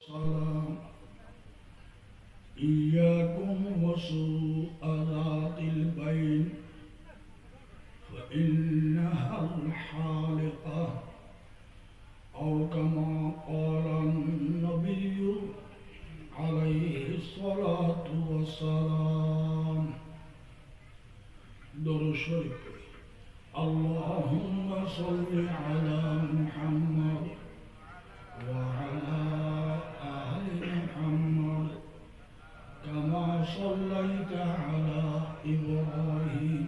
السلام إياكم وسوء ذات البين فإنها الحالقة أو كما قال النبي عليه الصلاة والسلام. درود شريف. اللهم صل على محمد وعلى آل محمد كما صليت على إبراهيم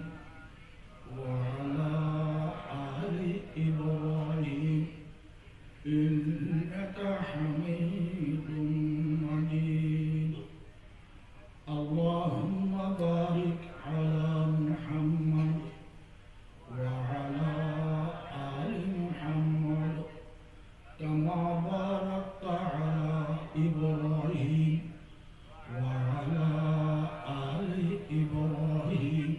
وعلى آل إبراهيم إنك حميد مجيد. اللهم بارك على محمد وعلى آل محمد كما باركت على إبراهيم وعلى آل إبراهيم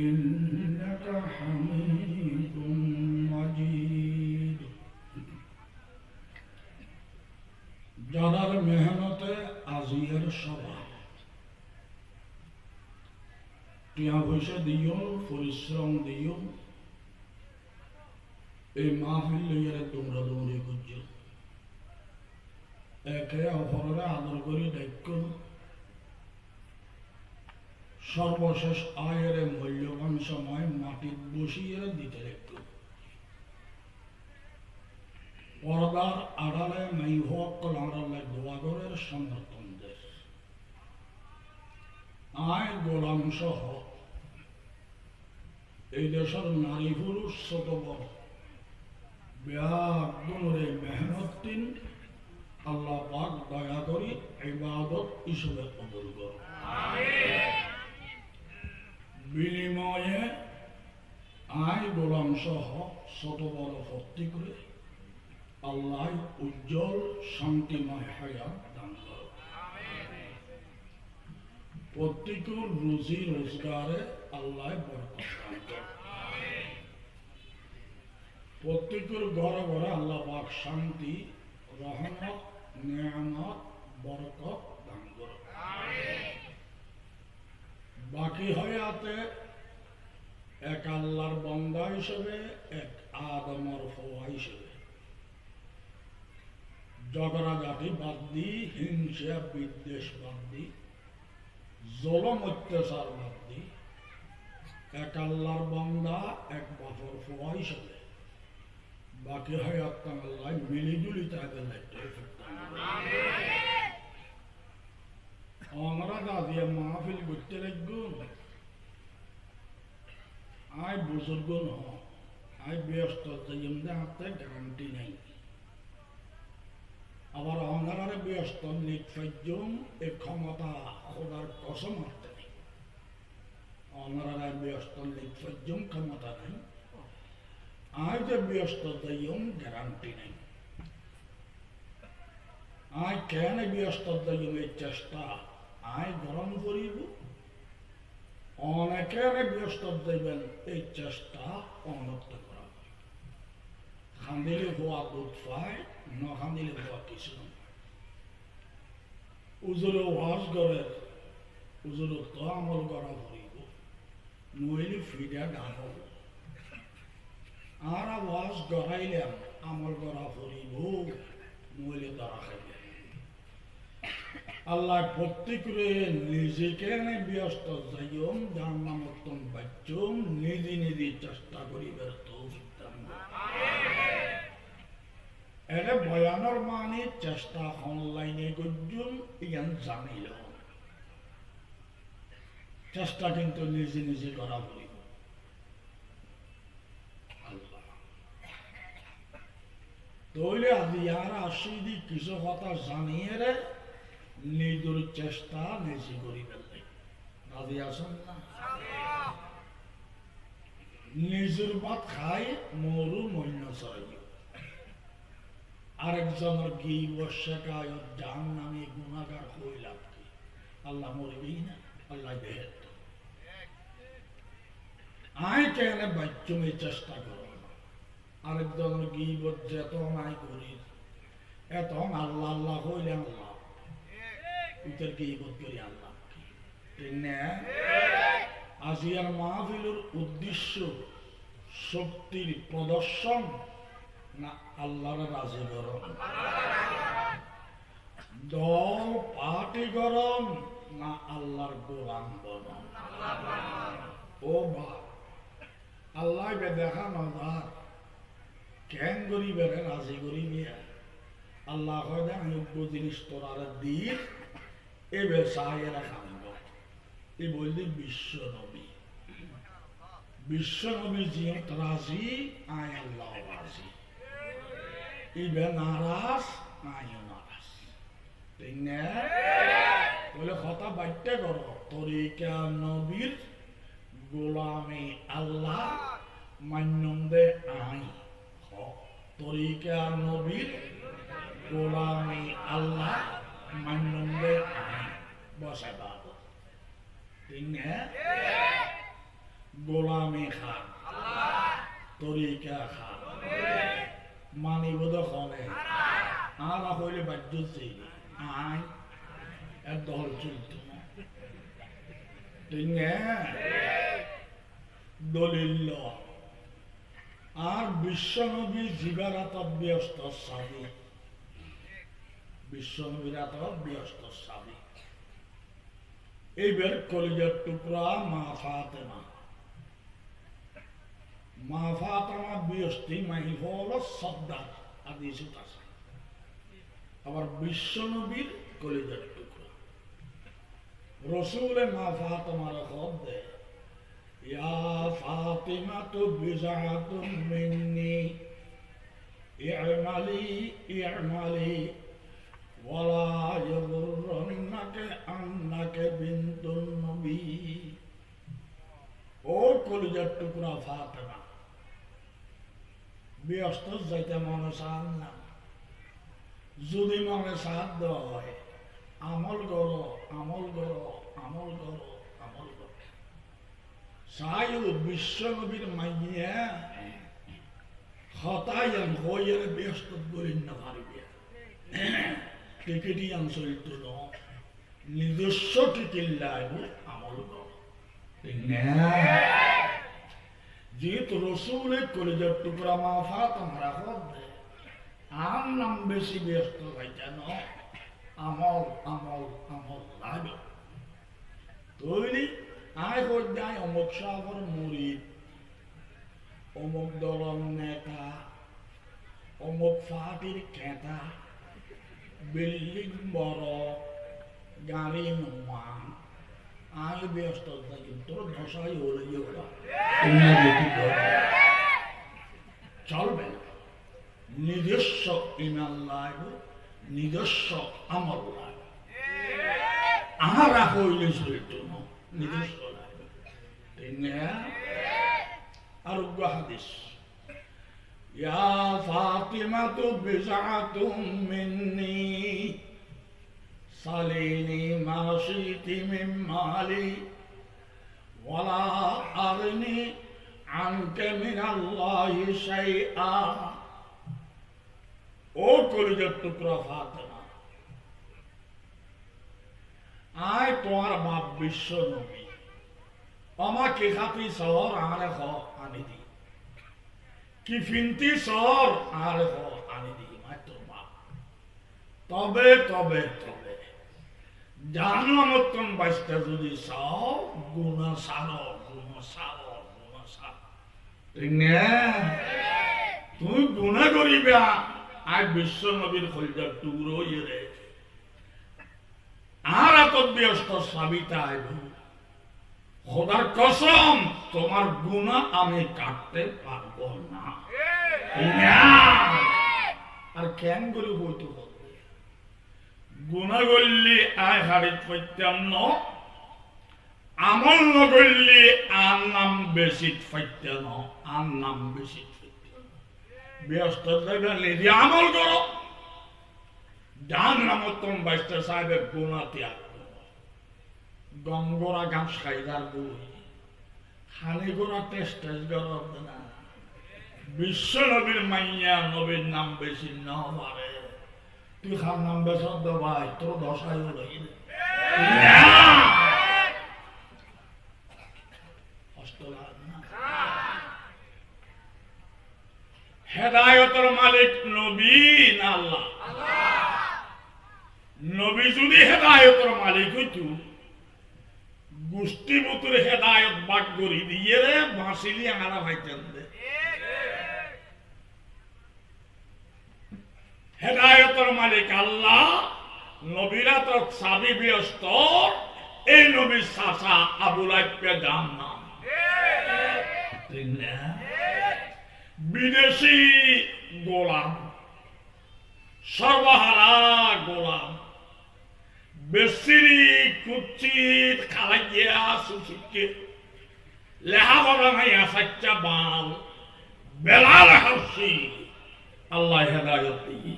إنك حميد مجيد. যাদের মেহনতে আজিয়ের সভা টিয়া পয়সা দিও, পরিশ্রম দিও, এই মাহফিল লইয়ারে তোমরা দৌড়ে করছ, একে অপরের আদর করে ডাক্য, সর্বশেষ আয়ের মূল্যবান সময় মাটির বসিয়ে দিতে রাখ। পর্দার আড়ালে নাই হক কলারে দোয়াগরের সমর্থনদের আয় গোলাম সহ এই দেশের নারী পুরুষ ছোট বড় ব্যাগুণরে মেহনতিন আল্লাহ পাক দয়া করি ইবাদত হিসেবে কবুল করুন। বিনিময়ে আয় গোলাম সহ ছোট বড় ভর্তি করে আল্লাহ উজ্জ্বল শান্তিময় হায়াত দান করুন। প্রত্যেকের রুজি রোজগারে আল্লাহ বরকত দান করুন। প্রত্যেকের ঘরে ঘরে আল্লাহ পাক শান্তি, রহমত, নিয়ামত, বরকত দান করুন। বাকি হায়াতে এক আল্লাহর বান্দা হিসেবে, এক আদমের ফোয়া হিসেবে ঝগড়াঝাটি বাদ দি, হিংসা বিদ্বেষ বাদ দি, জুলুম অত্যাচার বাদ দি, এক আল্লাহর বান্দা, এক বাপর ফোয়া হিসেবে বাকি হায়াত আল্লাহ মিলিজুলি তাদের আমরা দাদিয়া মাহফিল করতে লাগুন। আয় বুজুর্গ নহ, আয় ব্যস্ত হাতে গ্যারান্টি নেই। আবার অঙ্গারে ব্যস্ত নির্ফাজ্যম এ ক্ষমতা খোদার কসম হাতে নেই। অঙ্গারে ব্যস্ত নির্ফাজ্যম ক্ষমতা নেই। আয় যে ব্যস্ত দয়ম গ্যারান্টি নেই। আয় কেন ব্যস্ত দয়মের চেষ্টা আয় গরম করিব, অনেকের ব্যস্ত দেবেন এই চেষ্টা অনর্থ করা। খান্দিলে হওয়া দুধ পায়, ন খান্দিলে হওয়া কিছু নয়। উজুরে ওয়াজ করে, উজুরে তো আমল করা করিব, নইলে ফিরে ডাকব। আর ওয়াজ গড়াইলাম আমল করা করিব, নইলে ধরা খাইবে। আল্লাহ প্রত্যেকে নিজেকে ব্যস্ত যাইম, যার নামতন বাচ্চম নিজে নিজে চেষ্টা করিবার তৌফিক দান করুন। এটা বয়ানোর মানে চেষ্টা অনলাইনে করছুন ইয়ান জানিল, চেষ্টা কিন্তু নিজে নিজে করা বলিব। আল্লাহ তৈলে আজি আর আসি দি কিছু কথা জানিয়ে রে নিজের চেষ্টা নিজে করি ফেললে রাজি আসেন না। নিজের ভাত খাই মরু মন্য চড়াই, আরেকজনের গি বর্ষাকায় জান নামে গুণাগার হইলাম কি? আল্লাহ মরবেই না, আল্লাহ দেহের তো আয় কেন বাচ্চমে চেষ্টা করো না। আরেকজনের গিবত যেত নাই করি, এত আল্লাহ আল্লাহ হই লোকের গীবত করি আল্লাহ ঠিক না আজিয়ার মাহফিলের উদ্দেশ্য শক্তির প্রদর্শন না আল্লাহর রাজি করণ দল পার্টি করণ না আল্লাহর গোলাম বনন ও ভাই আল্লাহ দেখা নজার কেন গরিবের রাজি গরিবে আল্লাহ হয় আমি জিনিস তোরার দিন এ বেসায়েরা খানব এ বললি বিশ্ব নবী জিয়ত রাজি আয় আল্লাহ রাজি ইবে নারাজ আয় নারাজ ঠিক না বলে কথা বাড়তে করো তরিকা নবীর গোলামে আল্লাহ মান্যম দে আই তরিকা নবীর গোলামে আল্লাহ মান্যম দে আই বসে বাবু ঠিক না গোলামে খান তরিকা খান মানিব দখলে আর হইলে বাধ্য আই এক দল চলত না ঠিক না দলিল আর বিশ্বনবী জীবারাত ব্যস্ত সাবি বিশ্বনবীরাত ব্যস্ত সাবি এইবার কলিজার টুকরা মা ফাতেমা বিয়স্তি মাহি হল সদ্দার আদি আছে আবার বিশ্বনবীর কলিজার টুকরা রসুলে মা ফাতেমার খবর দেয় ইয়া ফাতিমাতু বিজআতুম মিন্নি ই'মালি ওয়ালা ইয়াগুররন্নাকা আন্নাকা বিনতুন নবী ও কলিজার টুকরা ফাতেমা ব্যস্ত যাইতে মনে চান না যদি মনে সাথ দেওয়া হয় আমল করো আমল করো আমল করো আমল করো সায়ু বিশ্ব নবীর মাইয়া হতায়ান হয়ে ব্যস্ত করেন না পারবে টিকিটি অঞ্চল তুল নিজস্ব টিকিল্লায় আমল করো যেহেতু রসুলের কলেজের টুকরা মা ফাতেমা দেয় আর নাম বেশি ব্যস্ত হয় কেন আমল আমল আমল লাগে তৈরি আয় যায় অমুক সাগর মুরিদ অমুক দলন নেতা অমুক ফাটির খেতা বিল্ডিং বড় গাড়ি নোয়া আয় ব্যস্ত থাকি তোর ধসাই হলে চলবে না নিজস্ব ইমান লাগবে নিজস্ব আমল লাগবে আর হইলে চলতো না নিজস্ব লাগবে আরোগ্য হাদিস ইয়া ফাতিমাতু বিজআতুম মিন্নি সালিনি মা শিতি মিন মালি ওয়ালা আগনি আনকা মিনাল্লাহি শাইআ ও কলিজার টুকরা ফাতেমা আয় তোমার বাপ বিশ্ব নবী আমাকে খাতি শহর আরে হ আনি দি কি ফিনতি শহর আরে হ আনি দি মাত্র বাপ তবে তবে তবে জাহান্নামতম বাইশটা যদি চাও গুণা সারো গুণা সারো গুণা সারো ঠিক না তুই গুণা করিবে আজ বিশ্ব নবীর খলিজার টুকরো ইয়ে আর এত ব্যস্ত সাবিতা আইব খোদার কসম তোমার গুণা আমি কাটতে পারবো না আর কেন করে হইতে হবে গুণা করলে আয় হারিত পাইতাম ন আমল নকরলে আর নাম বেশি পাইতাম আর নাম বেশি ব্যস্ত নিজে আমল করো জাহান্নামতম বাইশটা সাহেবের গুণা ত্যাগ করো গঙ্গরা ঘাস খাইদার বই খালি গোড়া টেস্ট করো না বিশ্ব নবীর মাইয়া নবীর নাম বেশি না পারে তুই খার নাম বেশ ভাই তোর দশাই হলো হেদায়তের মালিক নবী না আল্লাহ? নবী যদি হেদায়তের মালিক হইতো গোষ্ঠী বুতুর হেদায়ত বাক করি দিয়ে রে বাঁশিলি আঙারা ভাইতেন দে। হেদায়তের মালিক আল্লাহ, নবীরা তো সাবি ব্যস্ত, এই নবীর চাচা আবুল আইবকে জাহান্নাম। বিদেশি গোলাম, সর্বহারা গোলাম, বেসিরি কুচিত খালাইয়া সুচিকে লেহা বড় ভাইয়া সাচ্চা বাল বেলাল হাসি আল্লাহ হেদায়ত দিই।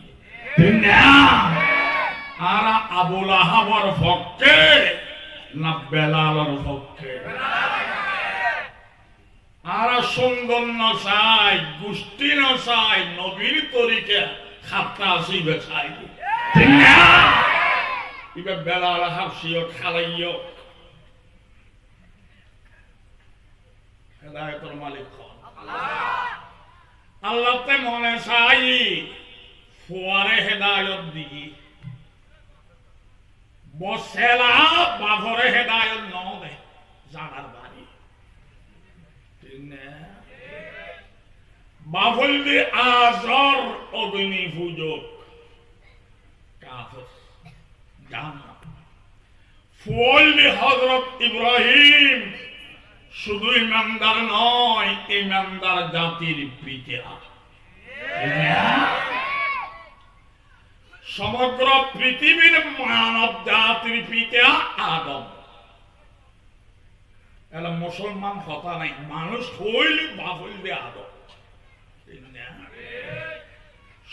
আর আবুল আহাবর পক্ষে না বেলালের পক্ষে? আর সুন্দর নসাই গোষ্ঠী নসাই নবীর তরিকে খাতা আসিবে চাই এবার বেলাল হাসিও খালাইও হেদায়তের মালিক আল্লাহতে মনে চাই ফুয়ারে হেদায়ত দিই বসেলা বাভরে হেদায়ত নদে জানার বাড়ি বাভল দি আজর অগ্নি পূজক কাফের জান্নাত। ফুয়াল দি হযরত ইব্রাহিম শুধু ইমানদার নয়, ইমানদার জাতির পিতা। সমগ্র পৃথিবীর মানব জাতির পিতা আদম। এলা মুসলমান কথা নাই, মানুষ হইল বাবুল দে আদম।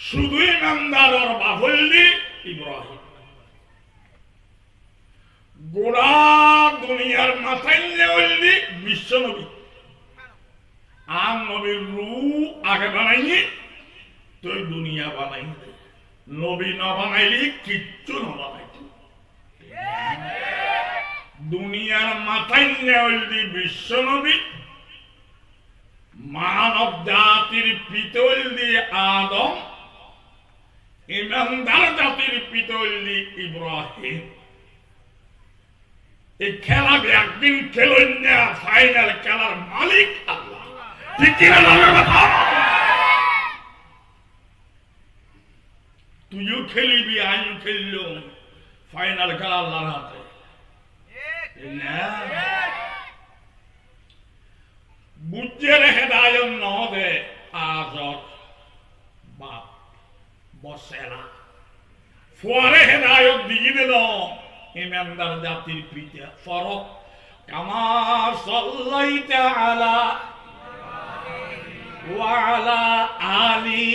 শুধু ইমানদার ওর বাবুল দি ইব্রাহিম। গোড়া দুনিয়ার মাথায় নেওয়ালি বিশ্ব নবী। আর নবীর রু আগে বানাইনি তুই দুনিয়া বানাই নবী না বানাইলি কিচ্ছু না বানাইতি। দুনিয়ার মাথায় নেওয়ালি বিশ্ব নবী, মানব জাতির পিতল দিয়ে আদম, ইমানদার জাতির পিতল দিয়ে ইব্রাহিম। এই খেলা একদিন খেলেন না, ফাইনাল খেলার মালিক আল্লাহ। ঠিক কিনা তুইও খেলিবি, আমিও খেলল, ফাইনাল খেলা আল্লাহর হাতে। বুঝে হেদায়ত ন দে আজর বাপ বসেলা ফুয়ারে হেদায়ত দিয়ে দিল ইমানদার জাতির পিতা। ফরক কামা সাল্লাইতা আলা ওয়া আলা আলি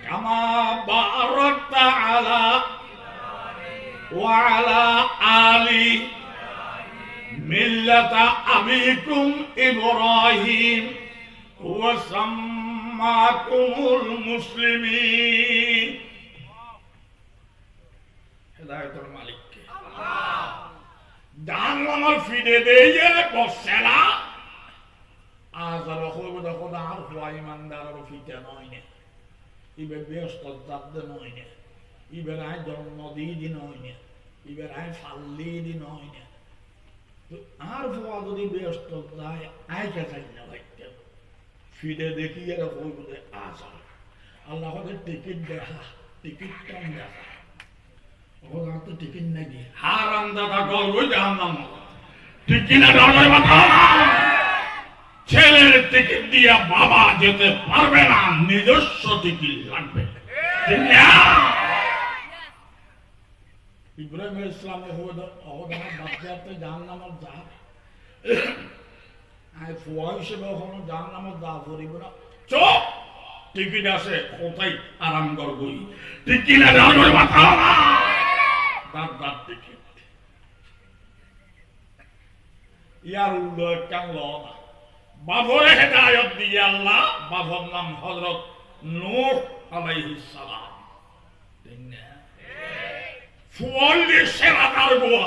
কামা বারাকতা আলা ওয়া আলা আলি মিল্লাতা আবিকুম ইব্রাহিম ওয়া সাম্মাকুমুল মুসলিমিন। হেদায়তের মালিক কে? আল্লাহ। জাহান্নামের ফিরে দিয়ে বসেলা আজার হইব দেখো আর ফুয়া ইমানদারের ফিতে নয় না, ইবে ব্যস্ত যাতে নয় না, ইবের আয় জন্ম দিয়ে নয় না, ইবের আয় ফাল্লি দি নয় না। আর ফুয়া যদি ব্যস্ত যায় আয়কে চাই না লাগতে ফিরে দেখি এর হইব যে আজার আল্লাহ টিকিট দেখা, টিকিট কম দেখা তো টিকিট নাকি হারাম দাদা গল্প জানলাম টিকিট ছেলের টিকিট দিয়া বাবা যেতে পারবে না, নিজস্ব টিকিট লাগবে। ইব্রাহিম ইসলামের অবদানের বাচ্চাতে জাহান্নামের যা ফুয়া হিসেবে ওখানে জাহান্নামের যা করিব না। চোখ টিকিট আছে কোথায় আরাম করবই টিকিট টিকিট ইয়ার উল্লেখ কেন না। বাবরে হেদায়ত দিয়ে আল্লাহ, বাবর নাম হযরত নূহ আলাইহিস সালাম। ফুয়াল্লি সেরাদার গোয়া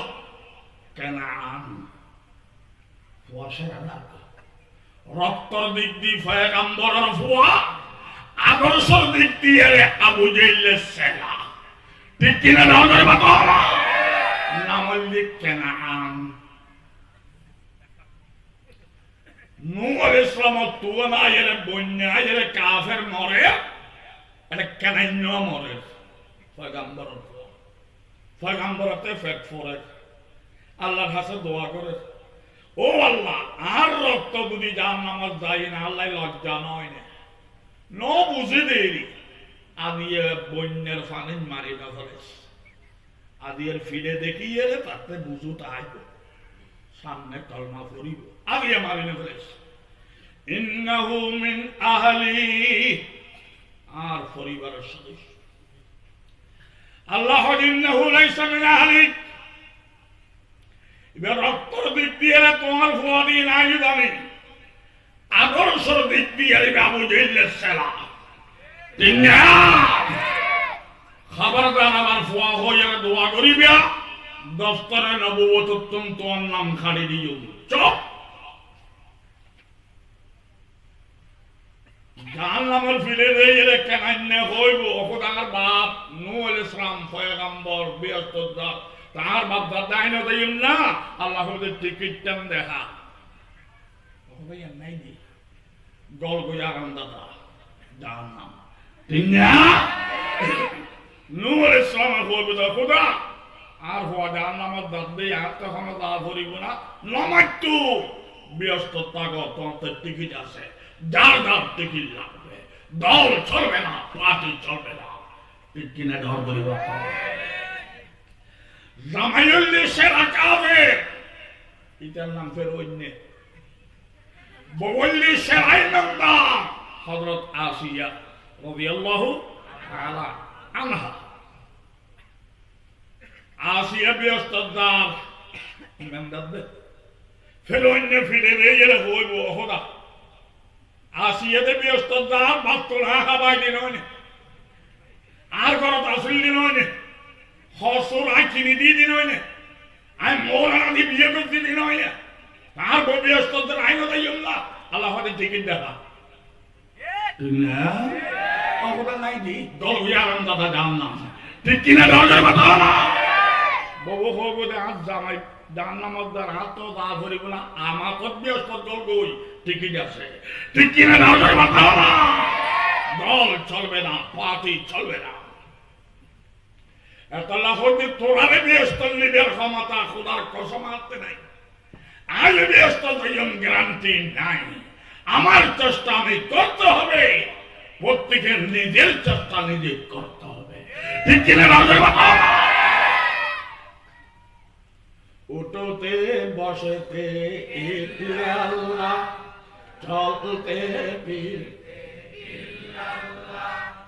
কেনান ফুয়া সেরাদার রক্তর দিক দিয়ে পয়গম্বরের ফুয়া আদর্শর দিক দিয়ে আবু জাইলের সেরা ঠিক কিনা ধরনের বাবা নামল দিক কেনান নূহ আলাইহিস সালাম তুনা এর বন্যা এর কাফের মরে এটা কেনাইন্য মরে পয়গম্বরতে ফেক ফরে আল্লাহর কাছে দোয়া করে ও আল্লাহ আর রক্ত যদি জাহান্নামে যায় না আল্লাহ লজ্জা নয় না ন বুঝে দেরি আদিয়ে বন্যার পানি মারি না ফেলেছ আদিয়ের ফিরে দেখিয়ে তাতে বুঝু তাইব সামনে কলমা পড়িব আদিয়ে মারি না ফেলেছ ইন্নাহু মিন আহলি আর পরিবারের সদস্য আল্লাহ ইন্নাহু লাইসা মিন আহলি এবার রক্তর দিক দিয়ে তোমার ফুয়া দিয়ে নাই জানি আদর্শর দিক দিয়ে আবু জাইলের সেলা খবরদার আমার ফুয়া হয়ে দোয়া করিবা দফতরে নবুয়ত তোমার নাম খাড়ি দিও চপ জাহান্নামের ফিরে দিয়ে কেন হইব ওখানে বাপ নূহ আলাইহিস সালাম পয়গম্বর বিয়স্তদা তার বাপ দাদাই না দেইম না আল্লাহ ওদের টিকিটটা দেখা ওখানে নাই দি গল গয়ারাম দাদা জাহান্নাম তিনা নূহ আলাইহিস সালাম হইব দা খোদা আর হওয়া জাহান্নামের দাদে আর তখন দা ধরিব না নমাইতু বিয়স্ততা গত টিকিট আছে যার যার টিকিট লাগবে দল চলবে না পার্টি চলবে না ঠিক কিনা ধর ধরিব জামাইউল্লি সেরা কাফের এটার নাম ফের অন্য বগল্লি সেরাই নামদার হযরত আসিয়া রাদিয়াল্লাহু তাআলা আনহা আসিয়া বিয়স্তদার ইমানদার ফের অন্য ফিরে এর হইব খোদা আসিয়াতে বিয়স্তদার বাত্তর হাবাই দিন হয়নি আর ঘরত আসল দিন হয়নি হসর আই চিনি দিয়ে দিন হয়নি আই মৌলানা দিয়ে বিয়ে করতে দিন হয়নি তার বিয়স্তদার আইন তাই আল্লাহ হতে টিকিট দেখা অবদান নাই দি দল হইয়ারাম দাদা জানলাম ঠিক কিনা দরজার কথা না ববু হবু দে হাত জামাই জাহান্নামের দ্বার হাত তো দা ধরিব না আমার কত বিয়স্তদ দল গই টিকিট আছে ঠিক কিনা দরজার কথা না দল চলবে না পার্টি চলবে না আল্লাহ হতে তোরারে বিয়স্তদ নিবের ক্ষমতা খোদার কসম হাতে নাই আজ বিয়স্তদ হইম গ্যারান্টি নাই আমার চেষ্টা আমি করতে হবে প্রত্যেকের নিজের চেষ্টা নিজে করতে হবে ঠিক কিনা দরজার কথা উঠোতে বসেতে আল্লাহ চলতে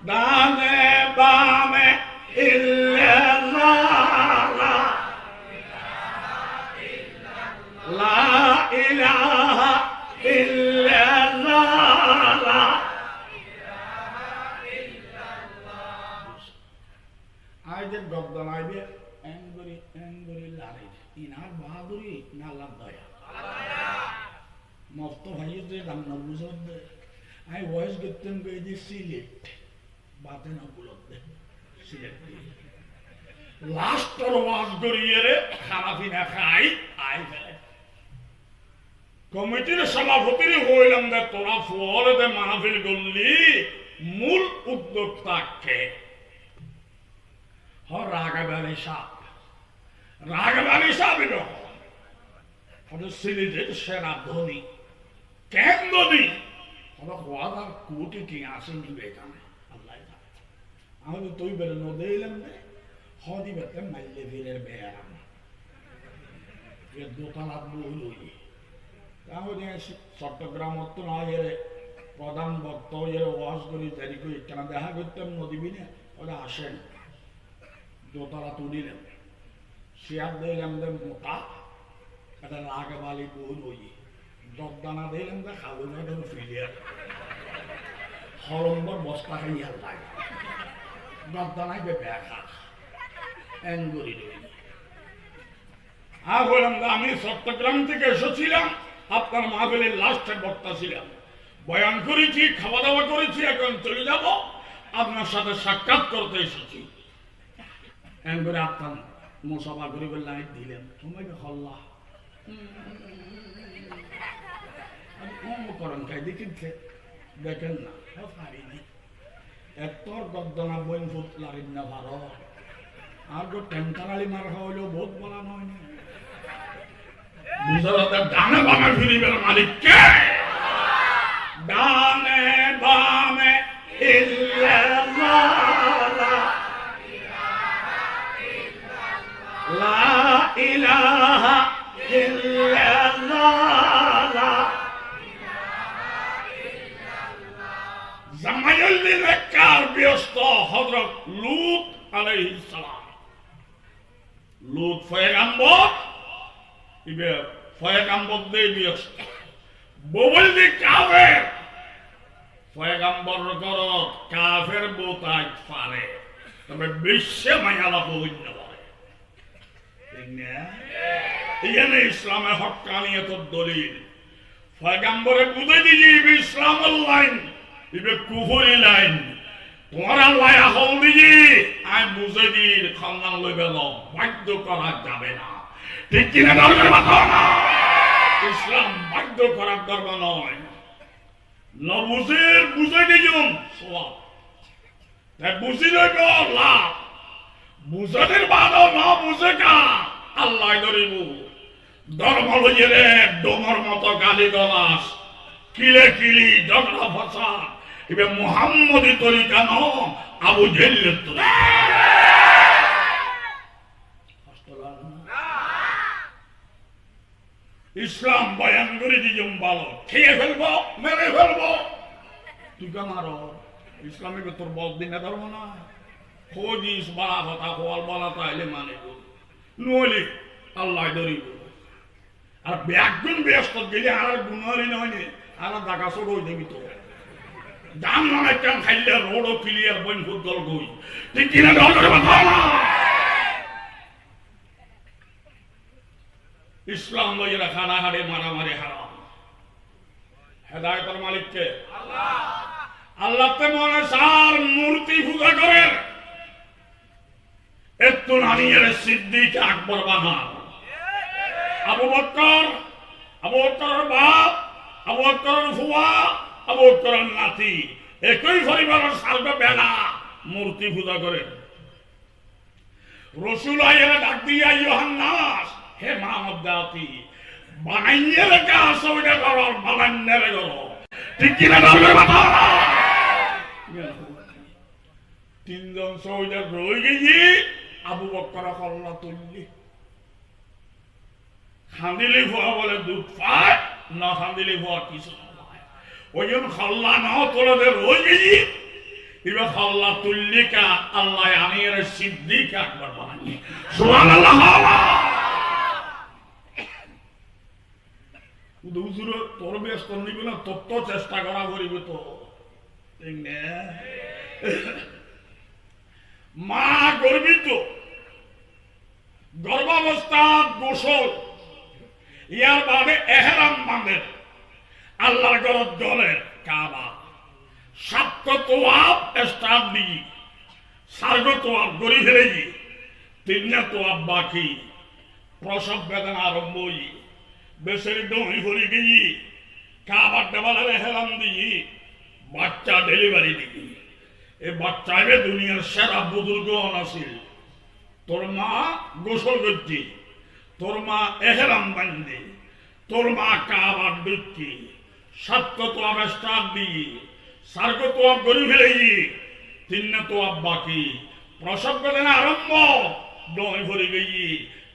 ডানে বামে ইল্লাল্লাহ লা ইলাহা ইল্লাল্লাহ আইদের গদ্দান আইবে এনগরি লারে ইনার বাহাদুরি না আল্লাহ দয়া মস্ত ভাইয়ের যে রান্না বুঝত দে আমি ভয়েস করতাম কে যে সিলেট বাতে না বুলত দে সিলেট লাস্টর ওয়াজ করিয়ে রে খানা পিনা খাই আই ফেলে কমিটির সভাপতির হইলাম দে তোরা ফলে দে মাহফিল করলি মূল উদ্যোক্তা কে রাঘব আলী সাহেব সিলেটের সেরা ধনী কেন ধনী ওয়াদার কোটি কি আসেন দিবে এখানে আল্লাহ আমি তুই বেরো নদীলাম রে হদি বেতে মাইলে ফিরের বেয়ারাম দোতলা বই তাহলে চট্টগ্রাম তো না এর প্রধান বক্তা এর ওয়াজ করি জারি করি কেন দেখা করতাম নদীবিনে ওরা আসেন দোতলা তুলিলেন শেয়ার দিলাম যে মোটা একটা রাগবালি বহু রই দরদানা দিলাম যে খাবো না ফিরিয়ে হরম্বর বস্তা খাইয়ার লাগে দরদানাই বেপে খা এঙ্গুরি আর বললাম আমি চট্টগ্রাম থেকে এসেছিলাম, আপনার মাহফিলের লাস্টের বক্তা ছিলাম, বয়ান করেছি, খাওয়া দাওয়া করেছি, এখন চলে যাব, আপনার সাথে সাক্ষাৎ করতে এসেছি। এঙ্গুরি আপনার মুসাফা গরিবের লাইট দিলেন, তোমাকে হল্লা করেন খাই দেখিছে দেখেন না পারিনি এতর গদ্দনা বইন ফুটলারিন না ভালো আর তো টেনকারালি মার হইলেও বহুত বলা নয় না ডানে বামে ফিরিবের মালিক কে? ডানে বামে লা ইলাহা ইল্লাল্লাহ জামাইউদ্দিন কার ব্যস্ত হযরত লূত আলাইহিস সালাম। লূত পয়গম্বর ইবে পয়গম্বর দিয়ে ব্যস্ত ববল দি কাফের পয়গম্বর করত কাফের বোতাই পারে তবে বিশ্বে মায়ালা বইন্য পারে ঠিক না? এখানে ইসলামের হক্কানিয়তের দলিল পয়গম্বরে বুঝে দিজি ইসলামের লাইন ইবে কুফরি লাইন তোমার আল্লাহ হল দিজি আই বুঝে দির খান্দান লই বেল বাধ্য করা যাবে না ঠিক কিনা? দরকার কথা না, ইসলাম বাধ্য করার দরকার নয়, নবুঝের বুঝে দিজুম সওয়াব তাই বুঝি লইব লাভ, বুঝাদের বাদও না বুঝে কা আল্লাহ ধরিব। ধর্ম লইয়ে রে ডোমর মতো গালি গলাস কিলে কিলি ঝগড়া ফসা এবার মুহাম্মদি তরিকা ন আবু জেহেলের তরিকা। ইসলাম বয়ান করে দিজুম ভালো, খেয়ে ফেলবো মেরে ফেলবো তুই কা মারো ইসলামে তোর বদ দিনে ধর্ম না খোঁজিস বলা কথা খোয়াল বলা তাইলে মানে নইলে আল্লাহ ধরিব। আর ব্যাগুন ব্যস্ত গেলে আর গুণারি নয় আর দেখা সব হয়ে যাবি তো দাম নয় কেন খাইলে রোডও ক্লিয়ার বইন ফুটবল গই ঠিক কিনা? ইসলাম লইরা খানাহারে মারামারি হারাম। হেদায়েতের মালিক কে? আল্লাহ। আল্লাহতে মনে সার মূর্তি পূজা করে একটু নানিয়ের সিদ্দিক আকবর বানান আবু বকর, আবু বকরের বাপ, আবু বকরের ফুয়া, আবু বকরের নাতি একই পরিবারের সালটা বেলা মূর্তি পূজা করে। রসুল আইয়া ডাক দিয়া ইউহান্নাস হে মাহমুদ জাতি বানাইয়ে রেখে আসো ওইটা করো বানাইয়ে রে করো ঠিক কিনা? দরকার কথা না, তিনজন সৌদার রয়ে গেছি আবু বকর কল্লা তুললি খান্দিলি ভুয়া বলে দুধ পায় না খান্দিলি ভুয়া কিছু নয় ওই জন্য খাল্লা না তোলে রয়ে গেছি এবার খাল্লা তুললি কা আল্লাহ আমির সিদ্দিক আকবর বানানি সুবহানাল্লাহ। তোর ব্যস্ত নিবি না তোর তো চেষ্টা করা করিবে তো ঠিক না? মা গর্বিত গর্ভাবস্থা গোসল ইয়ার বাদে এহরাম বাঁধে আল্লাহর গরত গলের কাবা সাত তোয়াব স্টার্ট দিই সার্গ তোয়াব গড়ি ফেলে তিন তোয়াব বাকি প্রসব বেদনা আরম্ভ বেসের দই ভরি গিয়ে কাবার দেওয়ালের এহরাম দিই বাচ্চা ডেলিভারি দিই এ বাচ্চা এবে দুনিয়ার সেরা বুজুর্গ আসিল তোর মা গোসল করছি তোর মা এহরাম বান্ধে তোর মা কাবার দিচ্ছি সাত তোয়াব স্টার্ট দিই সার্গ তোয়াব গড়ি ফেলে তিন তোয়াব বাকি প্রসব বেদনা আরম্ভ দই ভরি গিয়ে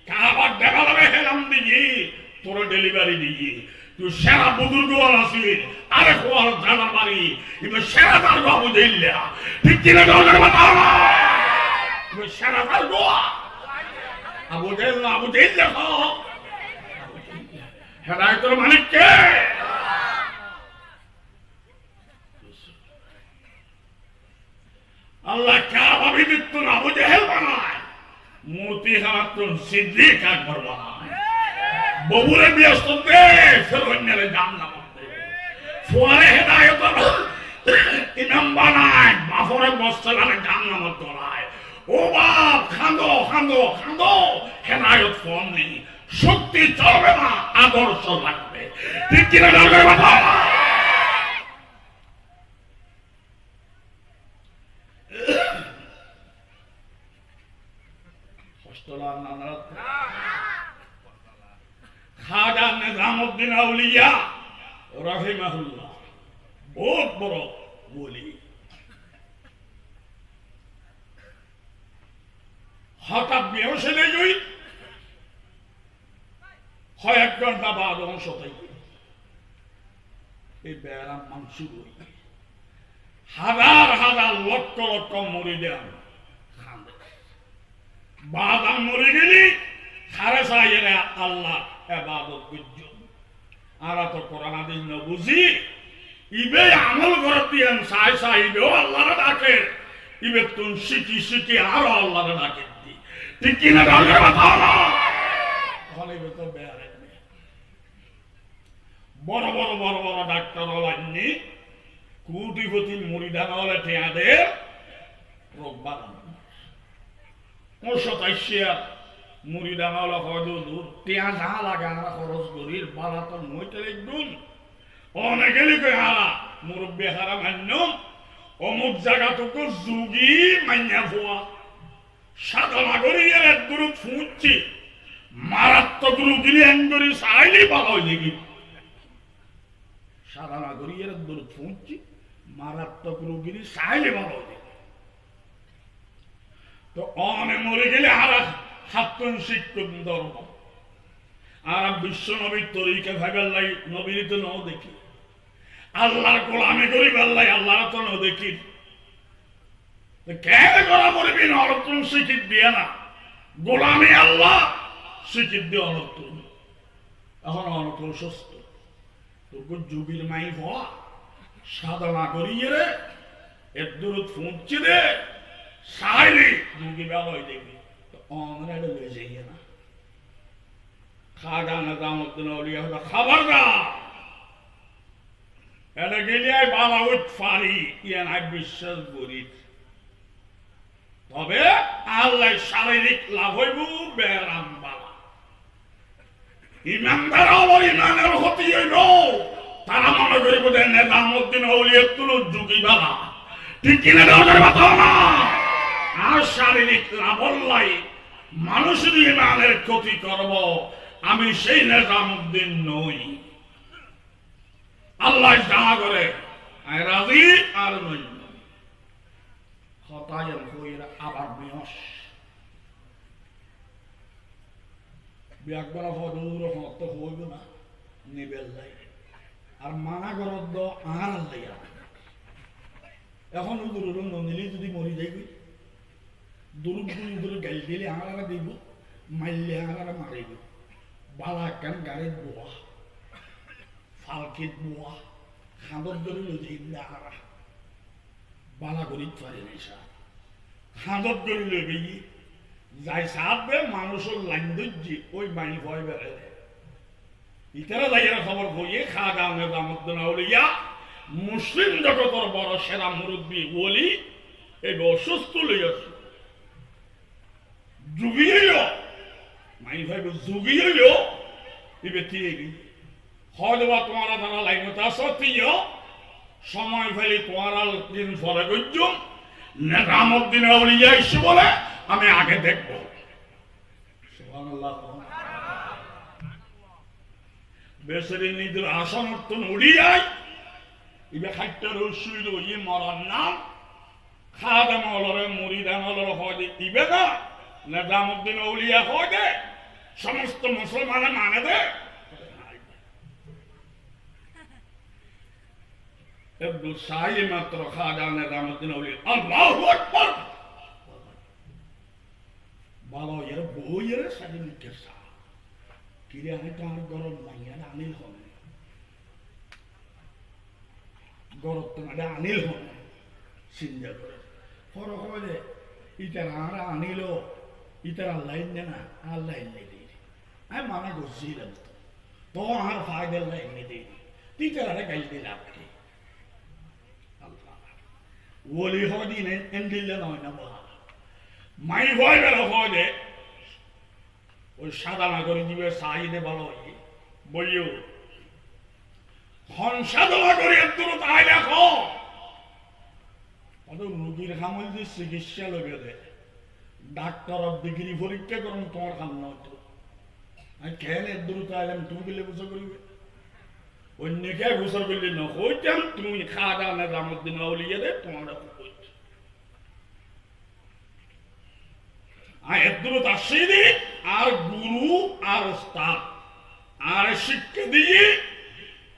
কাবার দেওয়ালের এহরাম দিই তোর ডেলিভারি দিই তুই সেরা বুজুর্গ আসিল আরে খোয়ার জানার বাড়ি কিন্তু সেরা তার বাবু দিল্লা ঠিক কিনা? সেরা তার গোয়া আবু জেল না আবু জেল দেখো হেদায়েতের মালিক কে? আল্লাহ কাবা বিদ্যুৎ আবু জেহেল বানায় মূর্তি খানাতুন সিদ্দিক আকবর বানায় ববুরে ব্যস্ত দে ফেরোন্যারে জাহান্নাম দে ফুয়ারে হেদায়েত ইমাম বানায় বাফরে বসলারে জাহান্নাম তোলায় ও বাপ খান্দো খান্দো খান্দো হেদায়েত ফোন নেই শক্তি চলবে না আদর্শ লাগবে ঠিক কিনা দরকার বাবা খাজা নিজামউদ্দিন আউলিয়া রাহিমাহুল্লাহ বহুত বড় ওলি হঠাৎ বেহোশ হয়ে যাই হয় 1 ঘন্টা বাদ অংশ থেকে এই ব্যায়াম মাংস হাজার হাজার লক্ষ লক্ষ মুরিদান বাদাম মরে গেলি খারে সাইয়েরা আল্লাহ ইবাদত করছো আর তো কোরআন হাদিস না বুঝি ইবে আমল করতেন সাই সাইবেও আল্লাহর ডাকে ইবে তুন শিখি শিখি আর আল্লাহর ডাকে দি ঠিক কি না দরকার কথা না ওখানে তো বেয়ারে বড় বড় বড় বড় ডাক্তার হলানি কোটিপতি মুরিদান হলে টিয়াদের রোগ বাড়ানো মুড়িদান হলো হয়তো দূর টিয়া যা লাগে আমরা খরচ করি বালা তো মইতে একদম অনেকে লিখে হারা মুরব্বী হারা মান্য অমুক জায়গাটুকু যুগি মাইনা ভুয়া সাধনা করি এর এক গ্রুপ ফুঁচছি মারাত্মক রুগিরি এঙ্গরি চাইলেই ভালো হয়ে দেখি সাধনা করি এর গ্রুপ ফুঁচছি মারাত্মক রুগিরি চাইলে ভালো হয়ে দেখি তো অনেক মরে গেলে আর হাতুন শিক্ষক ধর্ম আর বিশ্ব নবীর তরিকে ভাইবেল্লাই নবীর তো ন দেখি আল্লাহর গোলামি করি বেল্লাই আল্লাহর তো ন দেখি কেন করা পড়বি না অনতুন শিক্ষিত দিয়ে না গোলামি আল্লাহ শিক্ষিত দিয়ে অনতুন এখন অনতুন সুস্থ তোকে যুগির মাই হওয়া সাধনা করিয়ে রে এর দূরত ফুঁচছি রে সাইলি যুগি বেলায় দেখবি অনরাইডে লয়ে যাইয়ে না খাজা নিজামউদ্দিন আউলিয়া হলো খবরদার এটা গেলে বাবা উঠ পারি ইয়ান বিশ্বাস করি তবে আল্লাহ শারীরিক লাভ হইব বেরাম বাবা ইমানদার হব ইমানের ক্ষতি হইব তারা মনে করিব যে নিজামউদ্দিন আউলিয়া তুলো যুগি বাবা ঠিক কিনা দরকার বাতাও না আর শারীরিক লাভ লাই মানুষের ইমানের ক্ষতি করব আমি সেই নিজামউদ্দিন নই আল্লাহ যা করে রাজি আর নই হতায়ন হইরা আবার বিয়স একবার হদূর হত হইব না নিবেল লাই আর মানা করদ আর আল্লাহ এখন উদুর ননিলি যদি মরি যাইবি দুরুদ দুরুদ গাইল দিলে আঙারা দিব মাইলে আঙারা মারিব বালা কান গাড়িত বোয়া ফালকিত বোয়া খাঁদর ধরে লই আঙারা বালা করিত পারে না খাঁদর ধরে লই গিয়ে যাই সাথে মানুষের লাইন ধরছি ওই বাণী ভয় বেড়ে ইতারা যাইয়েরা খবর কইয়ে খাজা নিজামউদ্দিন আউলিয়া মুসলিম জগতের বড় সেরা মুরব্বী ওলি এই অসুস্থ লইয়াছে যুগিয়েও মাই ভাই যুগিয়েও ইবে দিয়ে হয়তো তোমারা যারা লাইনতে আসো তুইও সময় ফেলি তোমারা দিন পরে গজ্জুম নিজামউদ্দিন আউলিয়া এসে বলে আমি আগে দেখব সুবহানাল্লাহ বেসরি নিজের আসনর্থন উড়িয়ায় ইবে খাইটার শুইল ই মরার নাম খাদা মলরে মুরিদা মলরে হয় ইবে না নিজামউদ্দিন আউলিয়া হয় দে সমস্ত মুসলমানে মানে দে একটু সাই মাত্র খাজা নিজামউদ্দিন আউলিয়া আল্লাহু আকবার ভালো এর বইয়ের স্বাধীনকে সা কিরে আমি তো আর গরম মাইয়া আনিল হবে গরম তো মানে আনিল হবে চিন্তা করে ফরক হবে যে ইটা আর আনিল ইতার আল্লাহ ইন্নে না আল্লাহ ইন্নে দিই আমি মানা করছিলাম তো আর ফায়দা আল্লাহ ইন্নে দিই তিতার আরে গাইল দিলাম কি আল্লাহ ওলি হদিন এন্ডিলে নয় না বলা মাই ভয় বেরো হয় ওই সাদা নাগরিক দিবে চাহিদে ভালো হয় বইও হন সাধনা করি একটু তাই দেখো রোগীর খামল যে চিকিৎসা লগে দেয় ডাক্তার ডিগ্রি পরীক্ষা করুন তোমার কাম নয়তো আমি কেন দ্রুত আইলাম তুমি গেলে গোসল করিবে অন্যকে গোসল করলে না হইতাম তুমি খাওয়া দাওয়া না দামত দিন উলিয়ে দে তোমার দ্রুত আসি দি আর গুরু আর ওস্তাদ আর শিক্ষা দিয়ে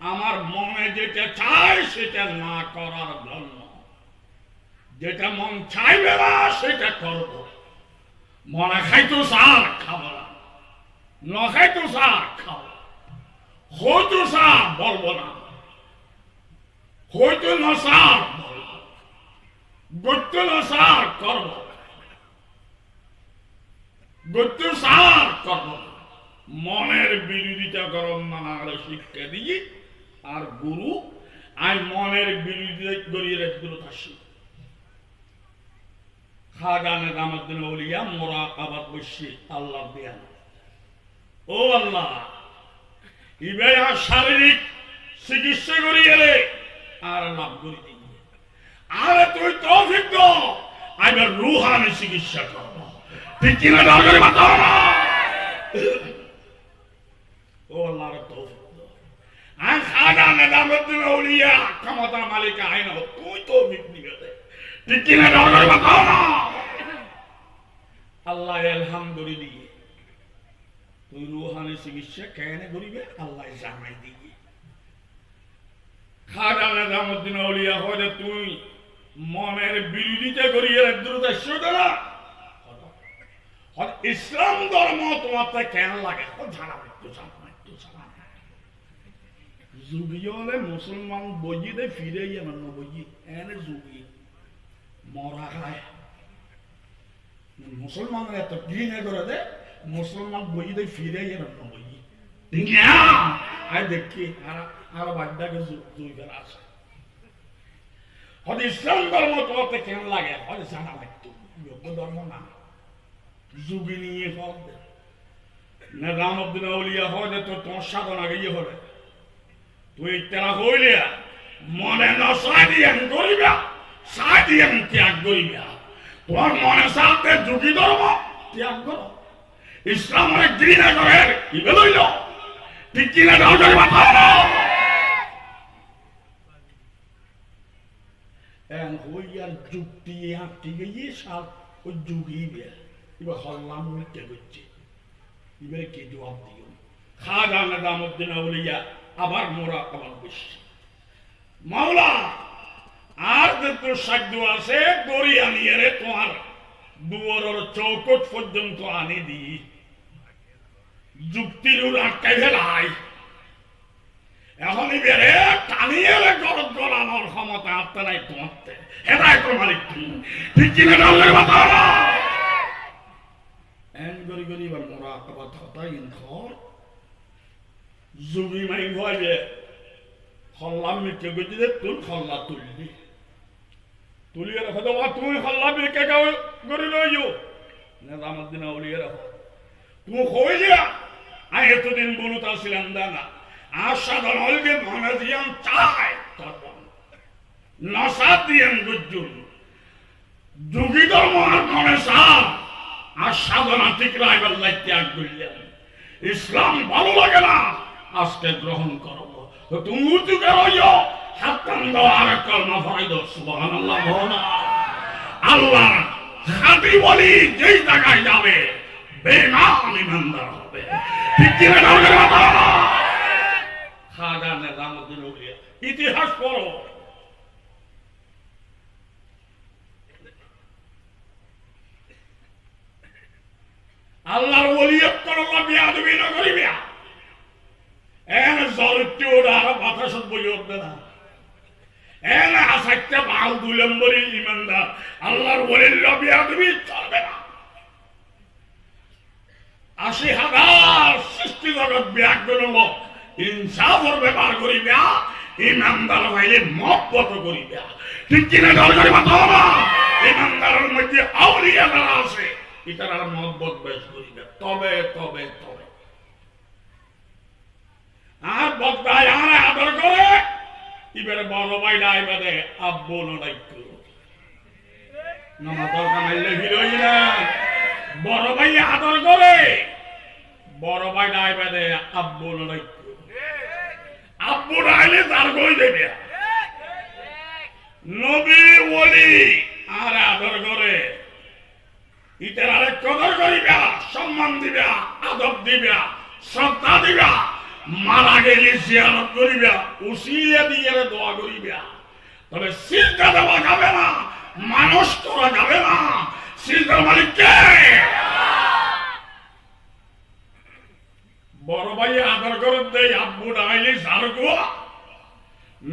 আমার মনে যেটা চায় সেটা না করার জন্য যেটা মন চাইবে না সেটা করব মনে খাইতো সার খাবো না না খাইতো সার খাবো হয়তো সার বলবো না হয়তো না সার বলবো গত্য না সার করবো গত্য সার করবো মনের বিরোধিতা করম মানার শিক্ষা দিয়ে আর গুরু আর মনের বিরোধিতা করিয়ে দূরত আসি খাগানে রামাদ্দিন ওলিয়া মোরাকাবাত বসছি আল্লাহ দিয়া ও আল্লাহ ইবে আর শারীরিক চিকিৎসা করি এলে আর লাভ করি দিই আরে তুই তৌফিক দাও আমি রুহানি চিকিৎসা করব ঠিক কিনা দরকারি বাতাও না ও আল্লাহর তৌফিক দাও আর খাগানে রামাদ্দিন ওলিয়া ক্ষমতার মালিক আইন তুই তৌফিক দিবে ঠিক কিনা দরকারি বাতাও না আল্লাহ আলহামদুলিল্লাহ তুই রুহানি চিকিৎসা কেন করিবে আল্লাহ জানাই দিয়ে খাজানা জামুদ্দিন আউলিয়া হলে তুই মনের বিরোধিতা করিয়ে দ্রুত না ইসলাম ধর্ম তোমার কেন লাগে জানা যুগী হলে মুসলমান বই দে ফিরে আমার বই এনে যুগী মরা খায় মুসলমানের এত ঘৃণা করে দে মুসলমান বই দে ফিরে এবার বই দেখি আর বাচ্চাকে জুইবার আছে হয়তো ইসলাম ধর্ম তোমার কেন লাগে হয়তো জানা লাগতো যোগ্য ধর্ম না যুগি নিয়ে হোক নিজামুদ্দিন আউলিয়া হয় তো তোমার সাধনা গিয়ে হবে তুই তেরা হইলে মনে না সাদিয়ান করিবা সাদিয়ান ত্যাগ করিবা তোমার মনে সাথে যুগী ধর্ম ত্যাগ করো ইসলামের ঘৃণা করে কি বেরোইল ঠিক কিনা দরকারি বাতাও না এন হইয়ার যুক্তি আঁকতে গিয়ে সাত ওই যুগই বের এবার হল্লাম মিটে করছে এবারে কে জবাব দিও খাজা নিজামুদ্দিন আউলিয়া আবার মোরা আবার বেশি মাওলা আর যত সাধ্য আছে দড়ি আনিয়ে রে তোমার দুয়ারের চৌকট পর্যন্ত আনি দি যুক্তির আটকাই ফেলাই এখন বেড়ে টানিয়ে রে গরদ গলানোর ক্ষমতা আত্মা নাই তোমার হেদায় তো মালিক ঠিক কিনা ডাউলের বাতা এন গরি গরি বা মোরা আবার থতাই ঘর যুগি মাই ভয় যে খল্লা মিটে গেছি যে তুই খল্লা তুলবি তুলিয়ে রাখো তো তুমি খল্লা মিটে করে লইও নিজামুদ্দিন আউলিয়া রাখো তুমি হয়ে যা আমি এতদিন বলুত আসছিলাম দানা আর সাধারণ হলকে মনে দিয়াম চায় নশা দিয়াম গুজুন যুগী ধর্ম আর মনে সাপ আর সাধনা ঠিক রাইবার ত্যাগ করলেন ইসলাম ভালো লাগে না আজকে গ্রহণ করো তুমি উঁচুকে রইও হাত টান দাও আর কলমা ভরাই দাও সুবহানাল্লাহ ভোনা আল্লাহ খাঁটি বলি যেই জায়গায় যাবে বেনাম ইমানদার হবে ঠিক কিনা দরকার বাবা খাজা নিজামুদ্দিন আউলিয়া ইতিহাস পড়ো আল্লাহর ওলিয়ত করল্লা বিয়াদবি না করিবা এন জরুরটি ওরা কথা শুনবো উঠবে না এন আসাইতে বাল দুলম্বরী ইমানদার আল্লাহর ওলির বিয়াদবি চলবে না 80,000 সৃষ্টি জগৎ ব্যাকুল লোক ইনসাফের ব্যাপার করিবা ইমানদার ভাইলে মহব্বত করিবা ঠিক কিনা দরকারি কথা না ইমানদারের মধ্যে আউলিয়া যারা আছে ইতারা মহব্বত বেশ করিবা তবে তবে তবে আর বক্তায় আর আদর করে এবারে বড় ভাই নাই বাদে আব্বু নড়াইক নামা দরকার নাইলে হিরোই না বড় ভাই আদর করে বড় ভাই নাই বাদে আব্বু নড়াইক আব্বু নাইলে তার কই দেবে নবী ওলি আর আদর করে ইতার আরেক কদর করিবা সম্মান দিবা আদব দিবা শ্রদ্ধা দিবা মারা গেলে জিয়ারত করিবা উসিলা দিয়ে দোয়া করিবা তবে সিজদা দেওয়া যাবে না মানুষ করা যাবে না সিজদার মালিক কে বড় ভাই আদর করে দেয় আব্বু ডাইলে জারগো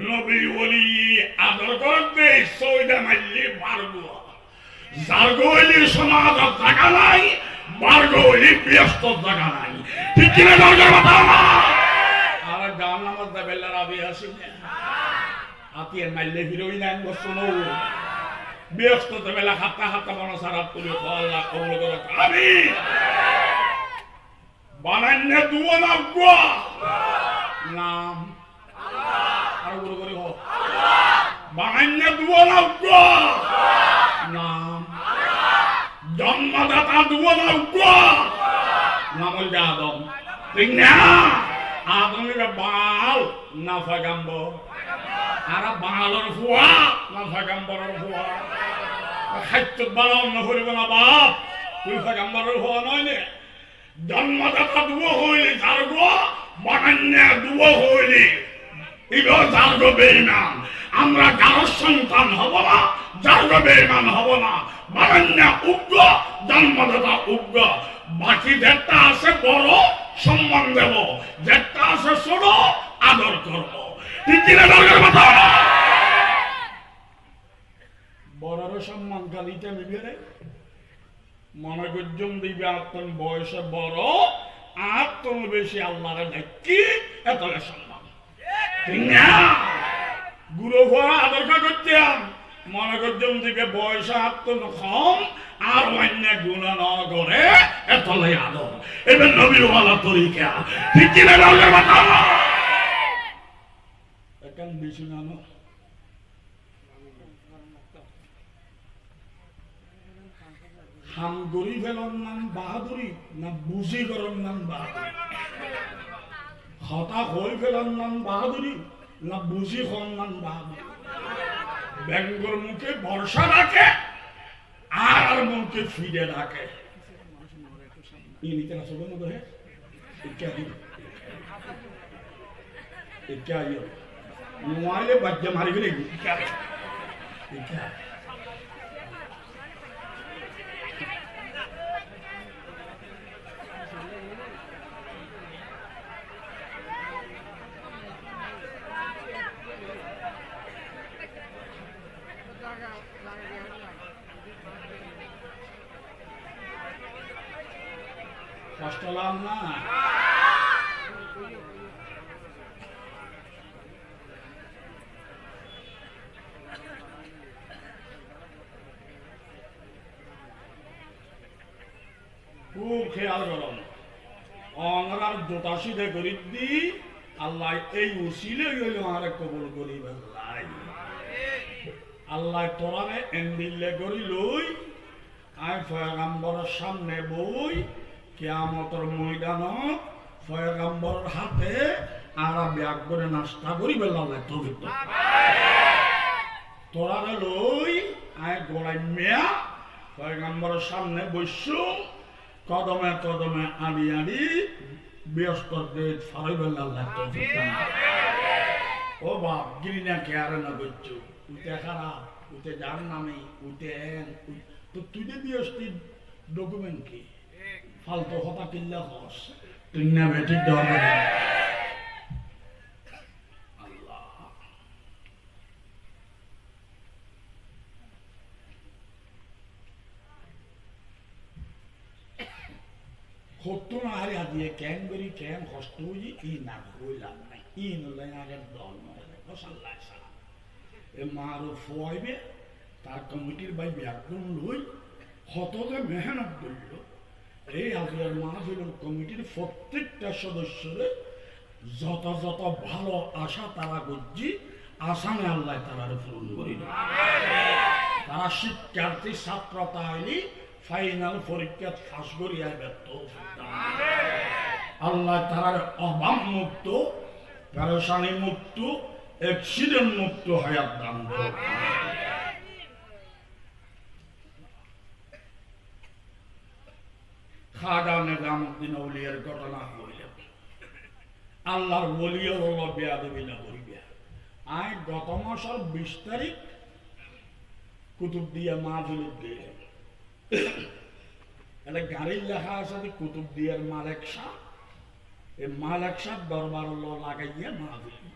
নবী ওলি আদর করে দেয় সৈদা মাইলে বারগো জারগো হইলে সমাজ জায়গা নাই বারগো হইলে ব্যস্ত জায়গা নাই ঠিক কিনা দরকার কথা না আর গান নামাজ দা বেলা রাবি আসি আতিয়ার মাইলে হিরোইন আইন বসনো ব্যস্ত তো বেলা হাত্তা হাত্তা মনে সারা তুলে আল্লাহ কবুল করে আমিন বানান্নে দুয়া না গো নাম আর গুরু করে হো বানান্নে দুয়া না গো নাম জন্মদাতা দুয়া না গো নামল আদম ঠিক না আদমের বাল না ফাগাম্বর আর বাঙালোর ফুয়া না ফাগাম্বরের ফুয়া খাদ্য বানাও না করিব না বাপ তুই ফাগাম্বরের ফুয়া নয় নে জন্মদাতা দুয়া হইলে জারগো বানান্নে দুয়া হইলে ইগো জারগো বেঈমান আমরা কারো সন্তান হব না জারগো বেঈমান হব না বানান্নে উগ্র জন্মদাতা উগ্র বাকি যেটা আছে বড় সম্মান দেব যেটা আছে ছোট আদর করব ঠিক কিনা দরকার কথা বড়র সম্মান গালিতে নিবে রে মনে গর্জন দিবে আত্মন বয়সে বড় আত্মন বেশি আল্লাহরে দেখি এত সম্মান ঠিক না গুরু ভরা আদর করতাম মনে গর্জন দিবে বয়সে আত্মন কম আর অন্য গুণা ন করে এতলে আদর এবার নবীর ওয়ালা তরিকা ঠিক কিনা দরকার কথা এখন বেশি না হাম গরি ফেলন নাম বাহাদুরি না বুঝি করন নাম বাহাদুরি হতা হই ফেলন নাম বাহাদুরি না বুঝি হন নাম বাহাদুরি ব্যাঙ্গর মুখে বর্ষা রাখে আর মুখে ফিরে রাখে ইনিতে না সব মতো হে क्या ये मोबाइल बच्चे मारी गई क्या क्या कष्ट लाभ ना খুব খেয়াল করুন অনরার জোতা সিধে করি দি আল্লাহ এই উসিলে গেলে আমারে কবুল করি ভাই আল্লাহ তোরারে এন্দিলে করি লই আই পয়গম্বরের সামনে বই কিয়ামতের ময়দানত পয়গম্বরের হাতে আর ব্যাগ করে নাস্তা করি বেলা আল্লাহ তৌফিক দাও তোরারে লই আই গোড়াই মিয়া পয়গম্বরের সামনে বসু কদমে কদমে আড়ি আড়ি ব্যস্ত ফারাইবেল আল্লাহ তৌফিক দান ও বাপ গিরিনা কে আর না বচ্চু উতে খারাপ উতে জান নামে উতে এন তো তুই যে বিয়স্তি ডকুমেন্ট কি ফালতু কথা কিল্লা হস তুই না বেটি দরকার সত্য না হারে আজিয়ে কেন করি কেন কষ্ট হই ই না কইলাম নাই ই নলে আগের দল নয় সাল্লাহ সালাম এ মারও ফোয়াইবে তার কমিটির বাইবে একদম লই হতকে মেহনত করল এই আজিয়ার মাহফিলের কমিটির প্রত্যেকটা সদস্যের যত যত ভালো আশা তারা করছি আসামে আল্লাহ তারা পূরণ করি তারা শিক্ষার্থী ছাত্র তাইলি ফাইনাল পরীক্ষা ফাঁস করিয়া ব্যর্থ আল্লাহ তারার অভাব মুক্ত পেরেশানি মুক্ত অ্যাক্সিডেন্ট মুক্ত হায়াত দান খাজা নিজামুদ্দিন আউলিয়ার ঘটনা হইল আল্লাহর ওলিও হল বেয়াদবি না করিবে আই গত মাসের 20 তারিখ কুতুবদিয়া মাহফিলত গেলাম এটা গাড়ির লেখা আছে কুতুবদিয়ার মালেক শাহ এই মালেক শাহ দরবার লাগাইয়া মাহফিল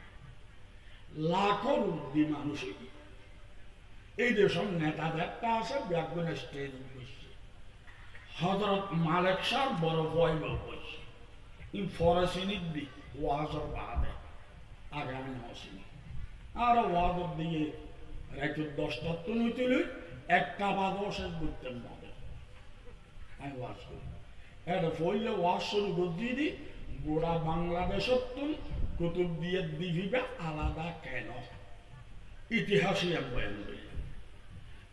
লাখো রুদ্দি মানুষ এই দেশের নেতাদেরটা আছে একজন স্টেজ বসছে হযরত মালেক শাহ বড় বয়ব বসছে ই ফরাসিনির দিক ওয়াজর বাদে আগামী নসিনি আর ওয়াজর দিয়ে রাত 10টা তো নইছিল একটা বাজও শেষ করতেন না আমি ওয়াজ করি এটা ফইলে ওয়াজ শুরু করে দি গোড়া বাংলাদেশের তুন কুতুবদিয়ার দিবিবা আলাদা কেন ইতিহাসে বয়ান করি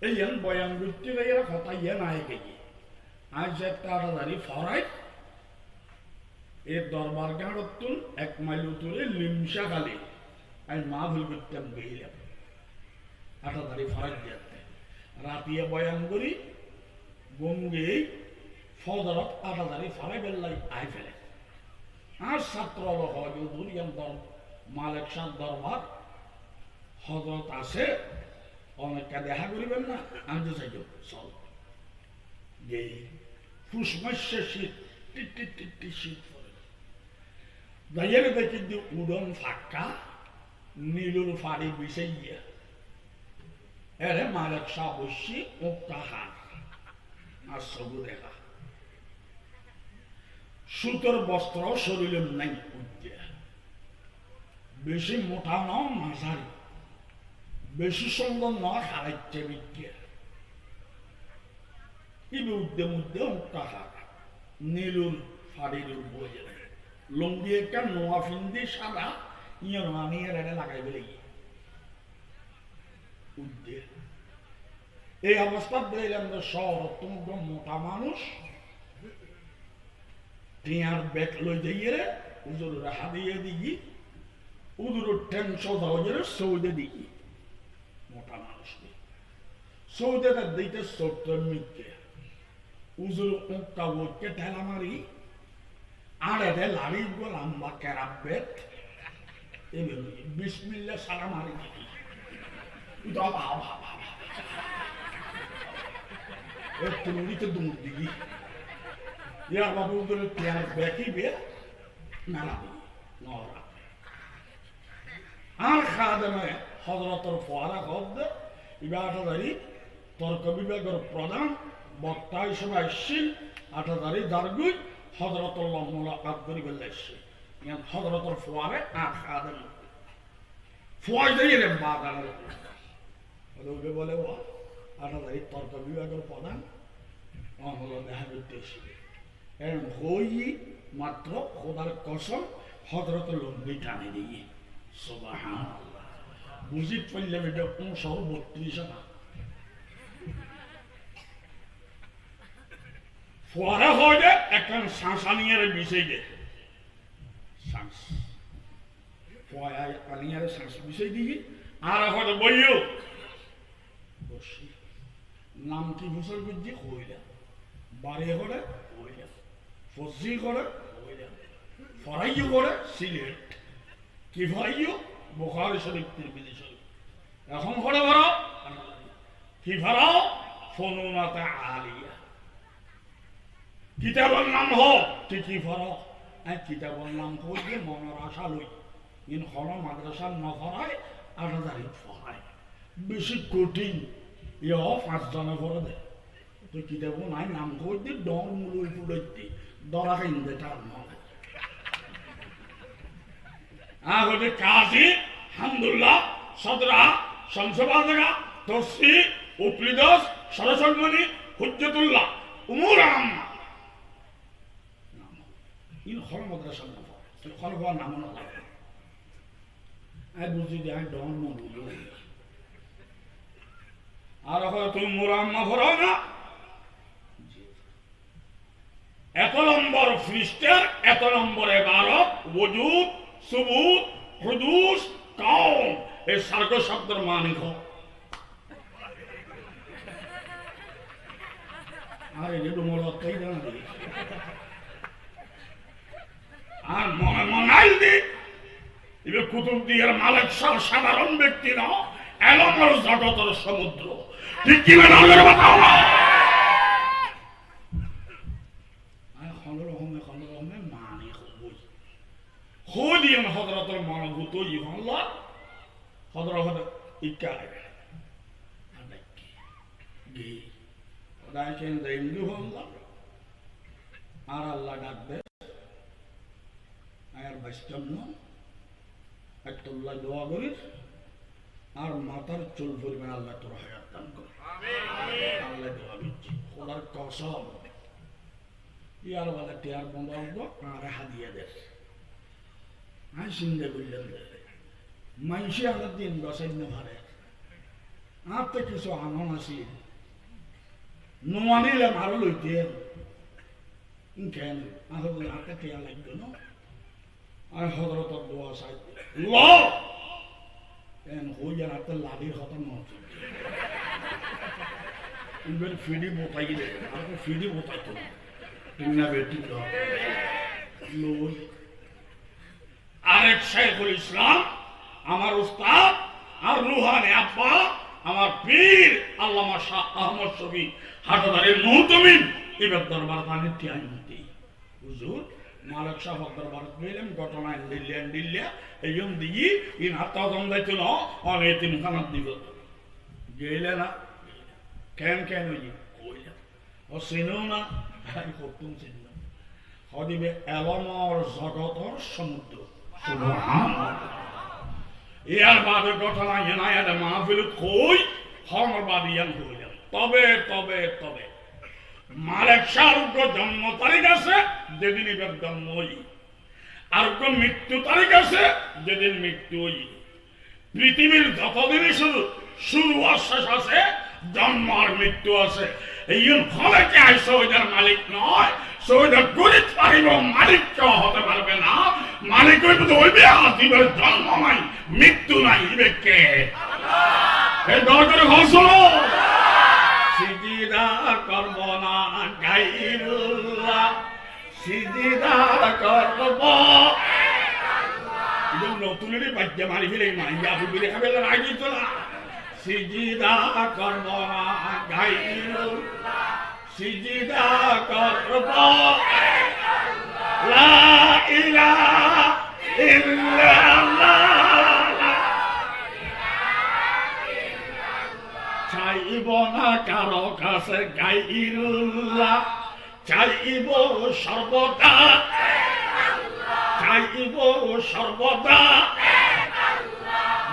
এই বয়ান করতে গিয়ে কথা ইয়ে নাই গিয়ে আজ যে তাড়াতাড়ি ফরাই এর দরবার গাঁড়তুন 1 মাইল উত্তরে লিমসা খালি আমি মা ভুল করতাম গেলাম তাড়াতাড়ি ফরাই যেতে রাতিয়ে বয়ান করি গঙ্গে ফজরত তাড়াতাড়ি ফরাই বেল্লাই আই ফেলে আর ছাত্র দুরিয়াম মালেক শাহ দরবার হজরত আছে অনেকটা দেখা করিবেন না আমি চাই চল যে ফুসমাসে শীত টি শীত পড়ে যাইয়ের দেখি উড়ন ফাঁকা নীলুর ফাড়ি বিষাইয়া এরে মালেক শাহ বসি মুক্তা হাত আর সবু দেখা সুতোর বস্ত্র শরীরের নাই উঠতে বেশি মোটা নাও মাঝারি বেশি সুন্দর নয় হারাইতে বিদ্যা ইবে উদ্যে মধ্যে মুক্তা হাত নীলুর ফাড়ির উপরে লঙ্গি একটা নোয়া ফিন্দি সাদা ইয়ে মানিয়ে রেড়ে লাগাই বলে উদ্যে এই অবস্থা দেখলাম যে শহর অত্যন্ত মোটা মানুষ টিয়ার ব্যাগ লই দিয়ে রে উজুর রাহা দিয়ে দিই উজুর টেনশো দাওয়াজের সৌদে দিই মোটা মানুষ সৌদেটা দিতে সত্তর মিটকে উজুর উঁকটা উঠকে ঠেলা মারি আর এতে লাড়ি গো লম্বা ক্যারাপ বেট এগুলো বিসমিল্লা সারা মারি দিই একটু নদীতে দুধ দিই ইয়ার বাবু করে পেঁয়াজ বেঁকিবে মেলা নরা আর খাওয়া দেবে হজরতর ফোয়ারা খদ্দ ইবাটাদারি তর্ক বিভাগের প্রধান বক্তা হিসেবে আসছিল আটাদারি দারগুই হজরতুল্লাহ মোলাকাত করি বলে এসছে হজরতর ফোয়ারে আর খাওয়া দেবে ফোয়াই দিয়ে রে বাগানের রোগে বলে ও আটাদারি তর্ক বিভাগের প্রধান হলো দেখা করতে এসেছিল হই মাত্র খোদার কসম হজরত লম্বি টানে দিয়ে সুবহানাল্লাহ বুঝি পড়লে এটা 532 না ফোয়ারা হয়ে যায় এখন শাঁসানিয়ার বিষয় দে শ্বাস ফোয়া আনিয়ার শ্বাস বিষয় দিয়ে আর এখন বইও বসি নাম কি মুসল বুঝি হইলা বাড়ি করে হইলা ফজি করে ফরাইও করে সিলেট কি ফরাইও বুখারী শরীফ তিরমিজি শরীফ এখন করে বড় কি ফরাও ফনুনাতে আলিয়া কিতাবের নাম হোক তুই কি ফরাও কিতাবের নাম করলে মনের আশা লই ইন হল মাদ্রাসার নফরায় 8000 ফরায় বেশি কঠিন ইয়ে 5 জনে করে দেয় তো কিতাব নাই নাম করতে ডর মূল ফুলাইতে দরা হিন্দে তার মনে হচ্ছে কাজী হামদুল্লাহ সদরা শমসবাদা তসি উপলিদস সরসলমণি হুজ্জতুল্লাহ উমুর আম্মা ইন হল মাদ্রাসা না হল হওয়ার নাম না লাগে আই বুঝি যে আই ডন না বুঝো আর হয়তো তুমি মুরাম্মা ভরাও না এত নম্বর ফ্রিস্টার এত নম্বর এবারত ওজুদ সুবুত হুদুস কাউন এই সার্গ শব্দের মানে হ আর এই যে মোর অর্থই জানা দিই আর মনে মনাই দি এবার কুতুবদিয়ার মালিক সাধারণ ব্যক্তি না এলমর জগতের সমুদ্র ঠিক কি না বাতাও না خودين حضرة المعنبوتو يهان الله حضرة إكاي أنكي جي ودايشين زيندو الله আর আল্লাহ ডাকবে আর বাস্তবনো আল্লাহ দোয়া করি আর মাথার চুল পরিমাণ আল্লাহ তোর হায়াত দান করে আমিন আল্লাহ দোয়া দিচ্ছি খোদার কসম ইয়ার বাদে টিয়ার বন্ধ হলো আর হাদিয়া দেশ আমি চিন্তা করলাম মানুষে আমার দিন বসাই না ভারে আর তো কিছু আনন্দ আছে নোয়ানিলাম আরো লইতে কেন হাতে টিয়া লাগবে না আর হজরতর দোয়া চাই ল হই আর হাতে লাদির হতা নয় এবার ফিডি বোতাই দে আর ফিডি বোতাই তো না বেটি লই আরেক শেখুল ইসলাম আমার উস্তাদ আর রুহানি আব্বা আমার পীর আল্লামা শাহ আহমদ শফি হাটাদারের মুহতমিন এবার দরবার পানি টিয়াই মতি হুজুর মালিক শাহ দরবার পেলাম ঘটনা দিল্লিয়া এইম দিই ইন হাতা জমদাইতো না অনেক মুখানাত দিব গেলে না কেন ওই কইলা ও চিনো না আমি কতুম চিনলাম হদিবে এলমর জগতর সমুদ্র ইয়ার বাদে ঘটনা এনায়াতে মাহফিলত কই হরমর বাদে ইয়ান হইলাম তবে মালিক শাহরুখ জন্ম তারিখ আছে যেদিন এবার জন্ম হই আর মৃত্যু তারিখ আছে যেদিন মৃত্যু হই পৃথিবীর যতদিনই শুরু আর শেষ আছে জন্ম আর মৃত্যু আছে এই ফলে কি আইসো ওইটার মালিক নয় সৌদা গরিব পারিব মালিক কেউ হতে পারবে না মালিক হইবে হাতিবের জন্ম নাই মৃত্যু নাই ইবে কে এই দরকারে ঘোষণ সিজিদা করব না গাইরুল্লাহ সিজিদা করব ইদম নতুনেরই বাজ্যা মারি ফেলে মাইয়া বুবিরে খাবে রাগি তো না সিজিদা করব না গাইরুল্লাহ সিজিদা করব লা ইলাহা ইল্লাল্লাহ চাইব না কারো কাছে গাইরুল্লাহ চাইব সর্বদা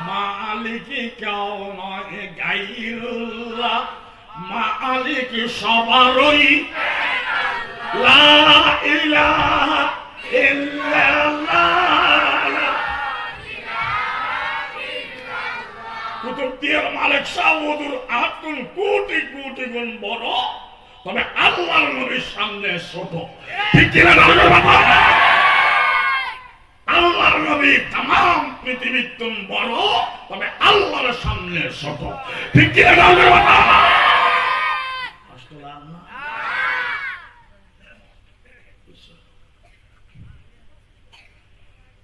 মালিক কেউ নয় গাইরুল্লাহ মালিক সবারই লা ইলাহা ইল্লাল্লাহ কুতুবদিয়ার মালিক সাউদুর আতুল কোটি গুণ বড় তবে আল্লাহর নবীর সামনে ছোট ঠিক কিনা বাবা আল্লাহর নবী तमाम পৃথিবীর তুম বড় তবে আল্লাহর সামনে ছোট ঠিক কিনা বাবা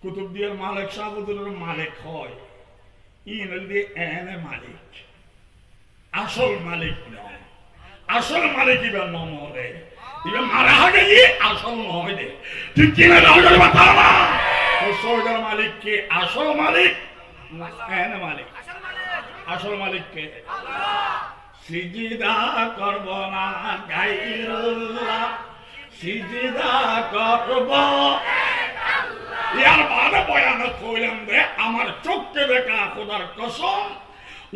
কুতুবদিয়ার মালিক সাউদুর মালিক হয় মালিক আসল মালিক নয় আসল মালিক ইবার নমরে ইবার মারা গিয়ে আসল নয় দে ঠিক কিনা মালিক কে আসল মালিক মালিক আসল মালিক কে সিজিদা করব না গাইরুল্লাহ সিজদা করব ইয়ার বাদে বয়ান কইলাম যে আমার চোখকে দেখা খোদার কসম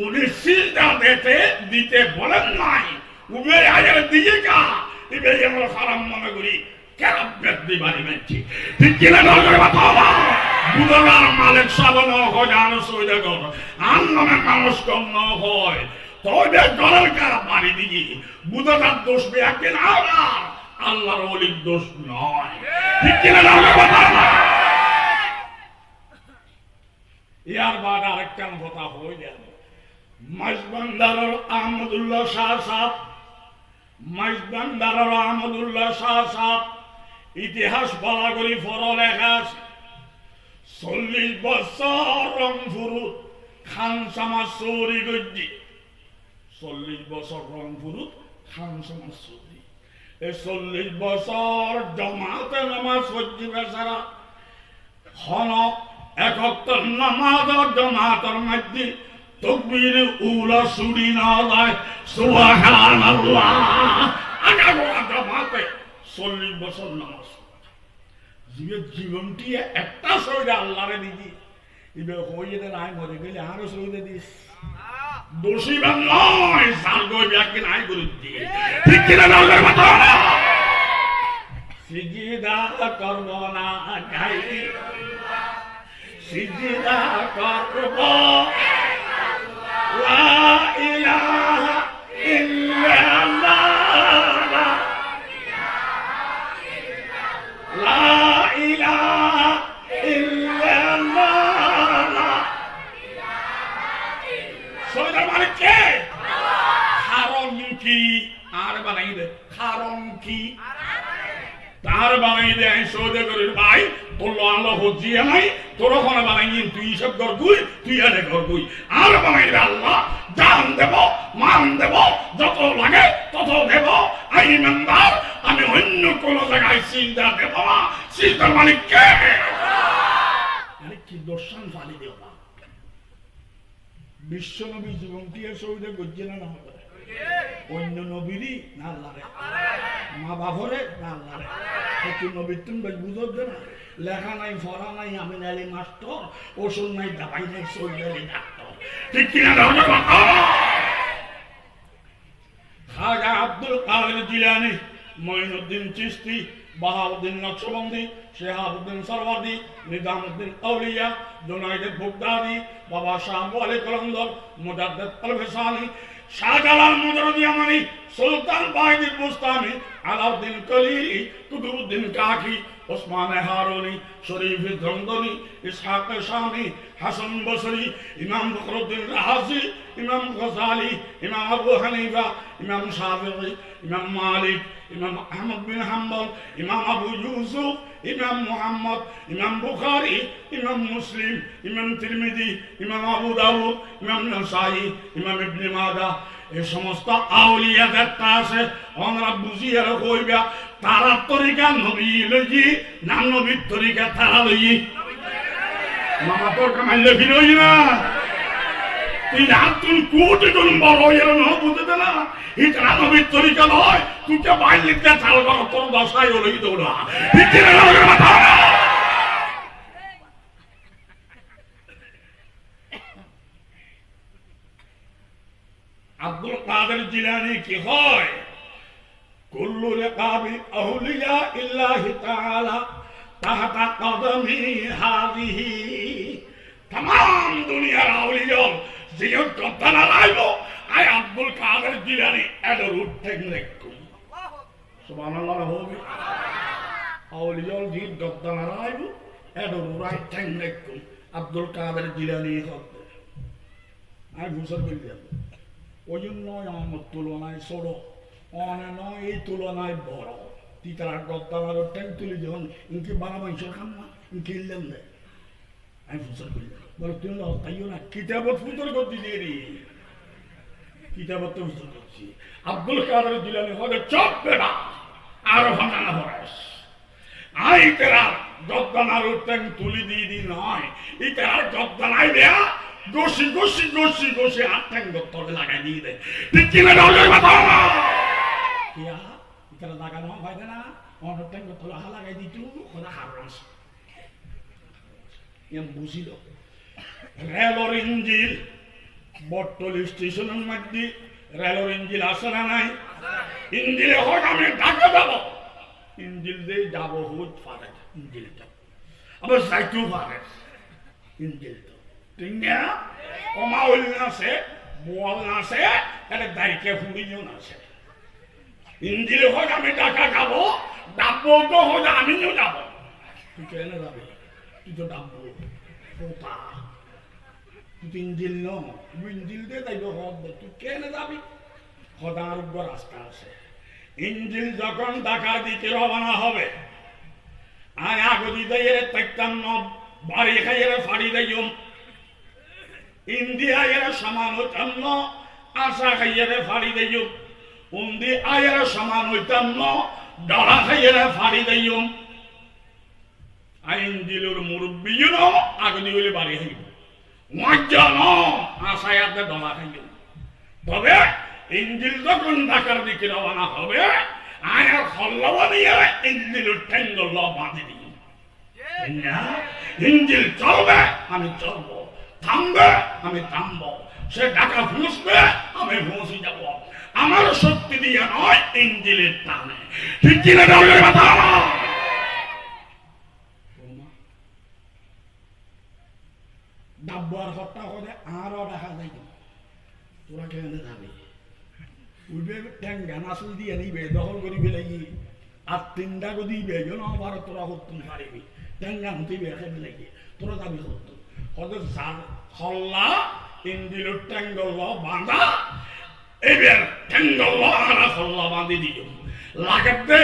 উনি সিজদা দিতে বলেন নাই উবে আয়ের দিকে কা ইবে আমরা হারাম মনে করি কেরাবেত দিবারি মেনছি ঠিক কিনা নজর বাবা বুদলার মালিক সব ন হয় আর সইদা কর আন্নমে মানুষ কম ন হয় তবে গলার কারা বাড়ি দিই বুদলার দোষ বেয়াকে না আল্লাহর ওলির দোষ নয় ঠিক কিনা নজর বাবা ইয়ার বাদ আরেকটা কথা হয়ে গেল মাইজবান্দারের আহমদুল্লাহ শাহ সাহেব মাইজবান্দারের আহমদুল্লাহ শাহ সাহেব ইতিহাস বলা করি ফর লেখা আছে 40 বছর রংপুরুত খানসামা চৌরি গজ্জি 40 বছর রংপুরুত খানসামা চৌরি এই 40 বছর জমাতে নামাজ সজ্জি বেচারা হনক একত্তর নামাজ জমাতের মধ্যে তকবীর উলা সুরি না যায় সুবহানাল্লাহ আগাগোড়া জমাতে 40 বছর নামাজ জীবনটি একটা সইদা আল্লাহরে দিদি ইবে হইয়ে নাই মরে গেলে আরো সইদা দিস দোষী বান নয় সাল গই ব্যাকে নাই করে দি ঠিক কিনা নজর বাতা সিজদা করব না গাই সিজদা করব লা ইলাহা ইল্লাল্লাহ লা ইলাহা ইল্লাল্লাহ সৈয়দ মালিক কে কারণ কি আর বানাই দে কারণ কি তার বানাই দে সৌদে করির ভাই তোর আল্লাহ হজিয়া নাই তোর ওখানে বানাই তুই সব গরগুই তুই আরে গরগুই আর বানাই দে আল্লাহ জান দেব মান দেব যত লাগে তত দেব আই ইমানদার আমি অন্য কোন জায়গায় সিজদা দেব না সিজদার মালিক কে আরে কি দর্শন ফালি দেব না বিশ্ব নবী জীবনটি সৌদে গজ্জে না হবে অন্য নবীরই না আল্লাহরে মা বাবরে না আল্লাহরে তুই নবীর তুমি বুঝতে না লেখা নাই পড়া নাই আমি নালি মাস্টার ওষুধ নাই দাবাই নাই সৌদালি ডাক্তার ঠিক কিনা খাজা আব্দুল কাদের জিলানী মঈনুদ্দিন চিশতি বাহাউদ্দিন নকশবন্দি শেহাবুদ্দিন সরওয়ার্দি নিজামুদ্দিন আউলিয়া জুনাইদ বুগদাদি বাবা শাহ আলী কলন্দর মুজাদ্দিদ আল-ফিসানি শাহজালাল মুদরদিয়ামানি সুলতান বাহিদ বুস্তামি আলাউদ্দিন কলিলি কুতুবউদ্দিন কাকি ওসমান হারুনি শরীফ জমদনি ইসহাক শামি হাসান বসরি ইমাম ফখরুদ্দিন রাজি ইমাম গজালি ইমাম আবু হানিফা ইমাম শাফিঈ ইমাম মালিক ইমাম আহমদ বিন হাম্বল ইমাম আবু ইউসুফ ইমাম মুহাম্মদ ইমাম বুখারী ইমাম মুসলিম ইমাম তিরমিজি ইমাম আবু দাউদ ইমাম নাসাই ইমাম ইবনে মাজাহ এই সমস্ত আউলিয়াদের কাছে আমরা বুঝিয়ে কইবা তারা তরিকা নবী লই না নবীর তরিকা তারা লই মামা তোর কামাইলে ফিরই না তুই তুই কোটি কোন বড় এর না বুঝতে না এটা নবীর তরিকা নয় তুই কে বাইর লিখতে চাল কর তোর দশাই হলই দৌড়া ঠিক না মাথা আব্দুল কাদের জিলানী কি হয় কুল্লু লিকাবি আউলিয়া ইল্লাহি তাআলা তাহতা কদমি হাযিহি तमाम দুনিয়ার আউলিয়া জিয়ত করতানা লাইবো আই আব্দুল কাদের জিলানী এডর উঠেন রেকু সুবহানাল্লাহ হবে আউলিয়া জিয়ত করতানা লাইবো এডর রাইটেন রেকু আব্দুল কাদের জিলানী হবে আই বুঝতে পারলাম ওই জন্য আমার তুলনায় ছোট অনে নয় এই তুলনায় বড় তিতার গদ্দার ট্যাঙ্ক তুলি যখন ইনকি বানাবো ইনশোর খাম না ইনকি ইল্লেন দেয় আমি ফুসল করি বলে তুই তাইও না কিতাবত ফুসল করতে দিয়ে রে কিতাবত তো ফুসল করছি আব্দুল কাদের জিলানী হলে চপ বেড়া আরো ভাঙানা হরাস আই তেরা গদ্দানার ট্যাঙ্ক তুলি দিয়ে দি নয় এই তেরা গদ্দানাই দেয়া গোসি গোসি গোসি গোসি আটটাং তলে লাগাই দিয়ে দেয় ঠিক কিনা ডলের মাথা কিয়া ইতারা লাগানো হয় না অনটেন তোলা লাগাই দিত ওরা হারাস এম বুঝিল রেলর ইঞ্জিল বটতলি স্টেশনের মধ্যে রেলর ইঞ্জিল আসে না নাই ইঞ্জিলে হোক আমি ঢাকা যাব ইঞ্জিল দিয়ে যাব হুট পারে ইঞ্জিলটা আবার যাইতেও পারে ইঞ্জিলটা ঠিক না কমাউল নাচে বোয়াল নাচে এটা দায়িত্বে ফুড়িও নাচে ইঞ্জিলে হোক আমি ঢাকা যাব ডাব্বো তো হোক আমিও যাব তুই কেন যাবি তুই তো ডাব্বো পোতা তুই তো ইঞ্জিল ন তুই ইঞ্জিল দিয়ে যাইব হব তুই কেন যাবি সদা আরোগ্য রাস্তা আছে ইঞ্জিল যখন ঢাকার দিকে রওনা হবে আর আগদি দিয়ে তেক্তান্ন বাড়ি খাইয়ে ফাড়ি দিম ইন্দিয়া এর সমান হইতাম ন আশা খাইয়ে ফাড়ি দিম উন্দি আয়ের সমান হইতাম ন ডরা খাইয়ে ফাড়ি দিম আইন দিলুর মুরব্বী ন আগদি হইলে বাড়ি খাইব মজ্জা ন আশায় আপনি ডরা খাইব তবে ইঞ্জিল যখন ঢাকার দিকে রওনা হবে আয়ের খল্লব দিয়ে ইঞ্জিলের ঠেঙ্গল বাঁধে দিই ইঞ্জিল চলবে আমি চলবো থামবে আমি থামবো সে ঢাকা ফুঁসবে আমি ফুঁসি যাব আমার শক্তি দিয়ে নয় ইঞ্জিলের টানে ঠিক কিনা কথা ডাব্বার হত্যা করে আরো দেখা যায় তোরা কেন যাবি উঠবে ট্যাঙ্গা নাচল দিয়ে নিবে দখল করিবে লাগি আর তিনটা গদি বেজন আবার তোরা হত্যুন পারিবি ট্যাঙ্গা হতিবে খেতে লাগি তোরা যাবি হত্যুন হয়তো হল্লা ইন্দিল ট্যাঙ্গল বাঁধা এবার ট্যাঙ্গল আর হল্লা বাঁধি দিও লাগাতে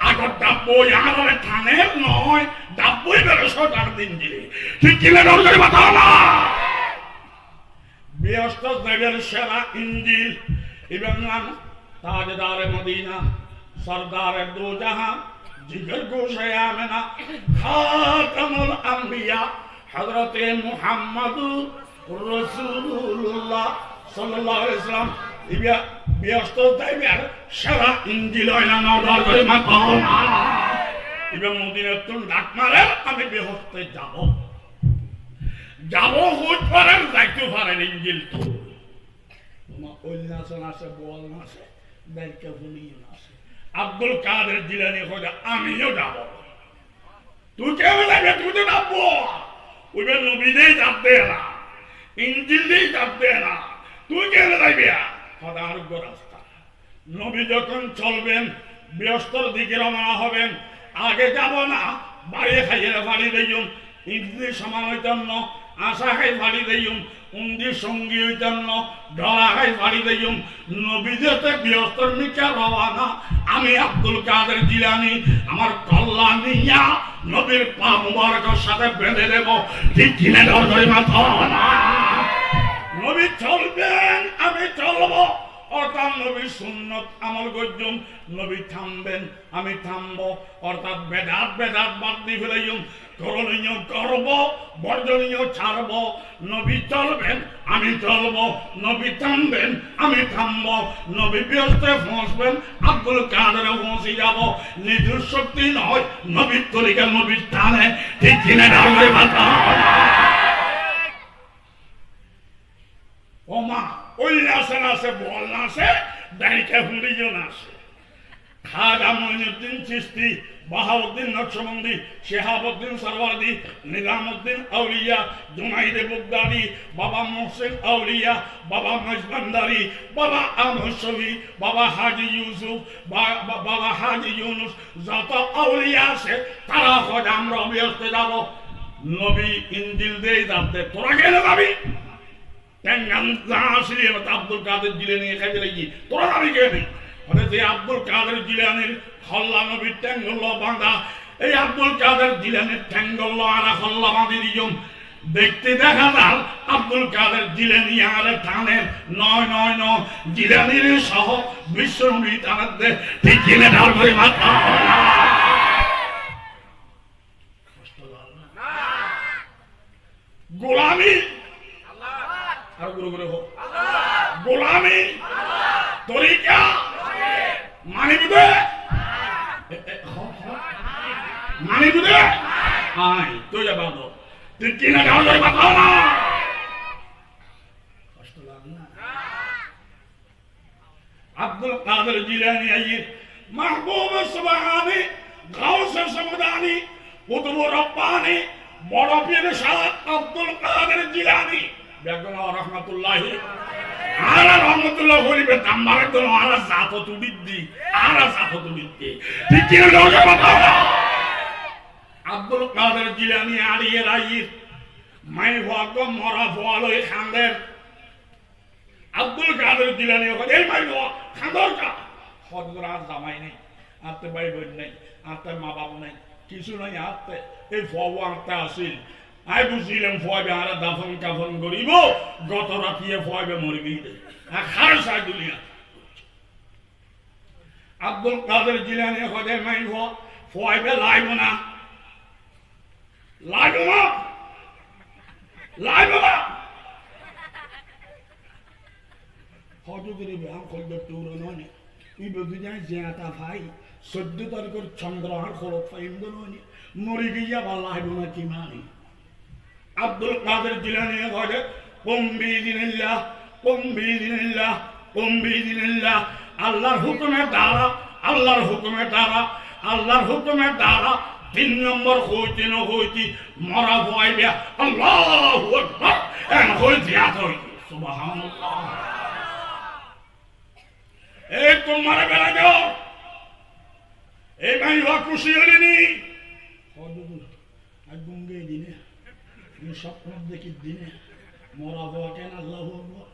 আগর ডাব্বো আমার থানের নয় ডাব্বই বেরোশো তার দিন দিলে ঠিক কিনে দরকারি কথা না ব্যস্ত দেবের সেরা ইঞ্জিল ইবন তাজদার মদিনা সরদার দো জাহাं जिगर गोशे आमना खातमुल अंबिया हजरत मुहम्मद रसूलुल्लाह सल्लल्लाहु अलैहि वसल्लम ইয়া ব্যস্ত দেবের সেরা ইঞ্জিল হইনা নদর করে মাথা ইবন মদিনার তুন ডাক মারে আমি বেহস্তে যাব হুট পারেন যাইতে পারেন ইঞ্জিল তো ওইনাসন আছে বল আছে দাইকে ফুলিয়ে আছে আব্দুল কাদের জিলানী খোঁজা আমিও যাব তুই কেমন যাবে তুই তো যাবো ওইবে নবীদেই যাবে না ইঞ্জিল দিয়ে যাবে না তুই কেমন যাবি খোদা আরোগ্য রাস্তা নবী যখন চলবেন ব্যস্তর দিকে রওনা হবেন আগে যাব না বাড়ি খাইয়ে বাড়ি দিইম ইঞ্জিল সমান হইতাম না আশা খাই বাড়ি দিইম উন্দি সঙ্গী হইতাম না ডরা খাই বাড়ি দিইম নবী যেতে ব্যস্তর মিকা রওনা আমি আব্দুল কাদের জিলানী আমার কল্লা নিয়া নবীর পা মুবারকের সাথে বেঁধে দেব ঠিক কিনে ধরে মাথা নবী চলবেন আমি চলবো অর্থাৎ নবীর সুন্নত আমল গজ্জুম নবী থামবেন আমি থামবো অর্থাৎ বেদাত বাদ দিয়ে ফেলাইম করণীয় করব বর্জনীয় ছাড়ব নবী চলবেন আমি চলবো নবী থামবেন আমি থামবো নবী ব্যস্তে পৌঁছবেন আব্দুল কাদেরে পৌঁছে যাব নিজের শক্তি নয় নবীর তরিকা নবীর টানে ঠিক কিনে ধরে মাথা ও মা ওই নাচে বল নাচে দাঁড়িয়ে হুন্ডিও নাচে খাজা মঈনুদ্দিন চিশতি বাহাউদ্দিন নকশবন্দি শিহাবুদ্দিন সরওয়ার্দি নিজামুদ্দিন আউলিয়া জুনাইদে বুগদারি বাবা মোহসিন আউলিয়া বাবা মজবন্দারি বাবা আহমদ শফি বাবা হাজি ইউসুফ বাবা হাজি ইউনুস যত আউলিয়া আছে তারা খোঁজ আমরা ব্যস্ত যাব নবী ইঞ্জিল দিয়ে যাবে তোরা গেলে যাবি আব্দুল কাদের জিলানী খাইতে লাগি তোরা যাবি কেন যে আব্দুল কাদের জিলানীর হল্লা নবীর ঠ্যাঙ্গল বাঁধা এই আব্দুল কাদের জিলানীর ঠ্যাঙ্গল আর হল্লা বাঁধি দিম দেখতে দেখা যান আব্দুল কাদের জিলানী আর টানের নয় জিলানীর সহ বিশ্ব নবী টানাতে ঠিক কিনে ঢাল করে মাথা গোলামি আর গুরু গুরু হোক গোলামি তরিকা মানিবে পানি বুঝে আয় তুই যা বাঁধো তুই কিনা যাও যাই বাঁধাও না কষ্ট লাগে না আব্দুল কাদের জিলানী আইয়ে মাহবুব সুবহানি গাউস সমদানি কুতুব রব্বানি বড় পীর শাহ আব্দুল কাদের জিলানী বেগম রাহমাতুল্লাহি আলা রহমাতুল্লাহ হলিবে তাম্বারে তো আলা জাত তুবিদ্দি আলা জাত তুবিদ্দি ঠিক কি না যাও বাবা আব্দুল কাদের জিলানী আলিয়ে রাইয়ে মাই ভাগ মরা ফলো খান্দের আব্দুল কাদের জিলানী ওখানে এই মাই খান্দর কা হযরা জামাই নেই আতে ভাই বোন নেই আতে মা বাবা নেই কিছু নাই আতে এই ফওয়া আতে আসিল আই বুঝিলাম ফয়বে আর দাফন কাফন করিব গত রাতিয়ে ফয়বে মরে গিয়ে আর খার সাই দুনিয়া আব্দুল কাদের জিলানী ওখানে মাই ফয়বে লাইব না হজুদের ব্যায়াম করবে টুরো নয় এই বুঝিজায় জেতা ভাই 14 তারিখের চন্দ্রহার খরচ পাইন্দ নয় মরে গিয়া বা লাইব না কি মানে আব্দুল কাদের জিলানী ঘরে কম্বিদিনিল্লাহ আল্লাহর হুকুমের দ্বারা 3 নম্বর হইতে ন হইতে মরা হইবে আল্লাহু আকবার এন হইতে আতই সুবহানাল্লাহ এই তোমার বেলা দাও এই ভাই খুশি হলেনি হদুল আগুঙ্গে দিনে এই স্বপ্ন দেখি দিনে মরা হওয়া কেন আল্লাহু আকবার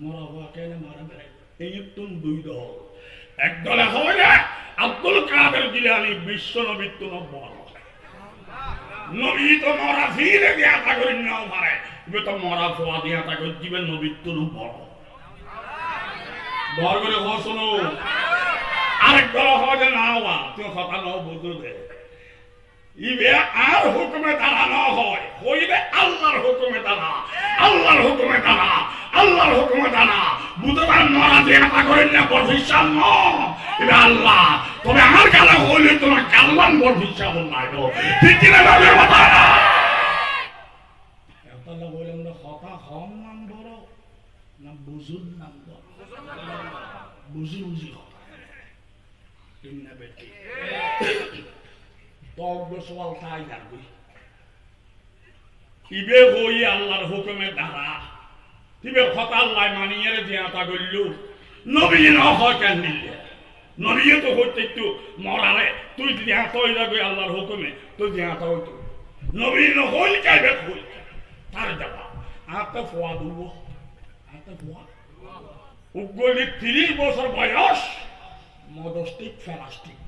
মরা হওয়া কেন মারা বেড়াই এই একটু দুই দল এক দলে হবে আব্দুল কাদের জিলানী বিশ্ব নবীর তো বড় নবী তো মরা ফিরে দিয়া তাগর নাও পারে ইবে তো মরা ফোয়া দিয়া তাগর জীবন নবীর তো বড় বড় করে হসনো আরেক দল হবে না হওয়া তুই কথা নাও বুঝো দে ইবে আর হুকুমে দ্বারা না হয় হইবে আল্লাহর হুকুমে দ্বারা বুধবার মরা দিয়া তাগর না বরফিসাল ন ইবে আল্লাহ তবে আমার কালা হইলে তোমার কাল্লান বরফিসা বললাইবো ঠিক কিনা ভাবে কথা এতলা বলেন না কথা হম নাম বড় না বুঝুন নাম বড় বুঝি কথা ইন্না বেটি তবে সওয়াল তাই যাবে ইবে হই আল্লাহর হুকুমে দ্বারা তিবে কথা আল্লাহ মানিয়ে দিয়া তা গল্লু নবী ন হয় কেন নিলে নবী তো হইতে একটু মরারে তুই দিয়া তৈ যাবে আল্লাহর হুকুমে তুই দিয়া তা হইতো নবী ন হইল কাইবে হইল তার যাবা আতে ফোয়া দুব আতে ফোয়া উগলি 30 বছর বয়স মদস্টিক ফেলাস্টিক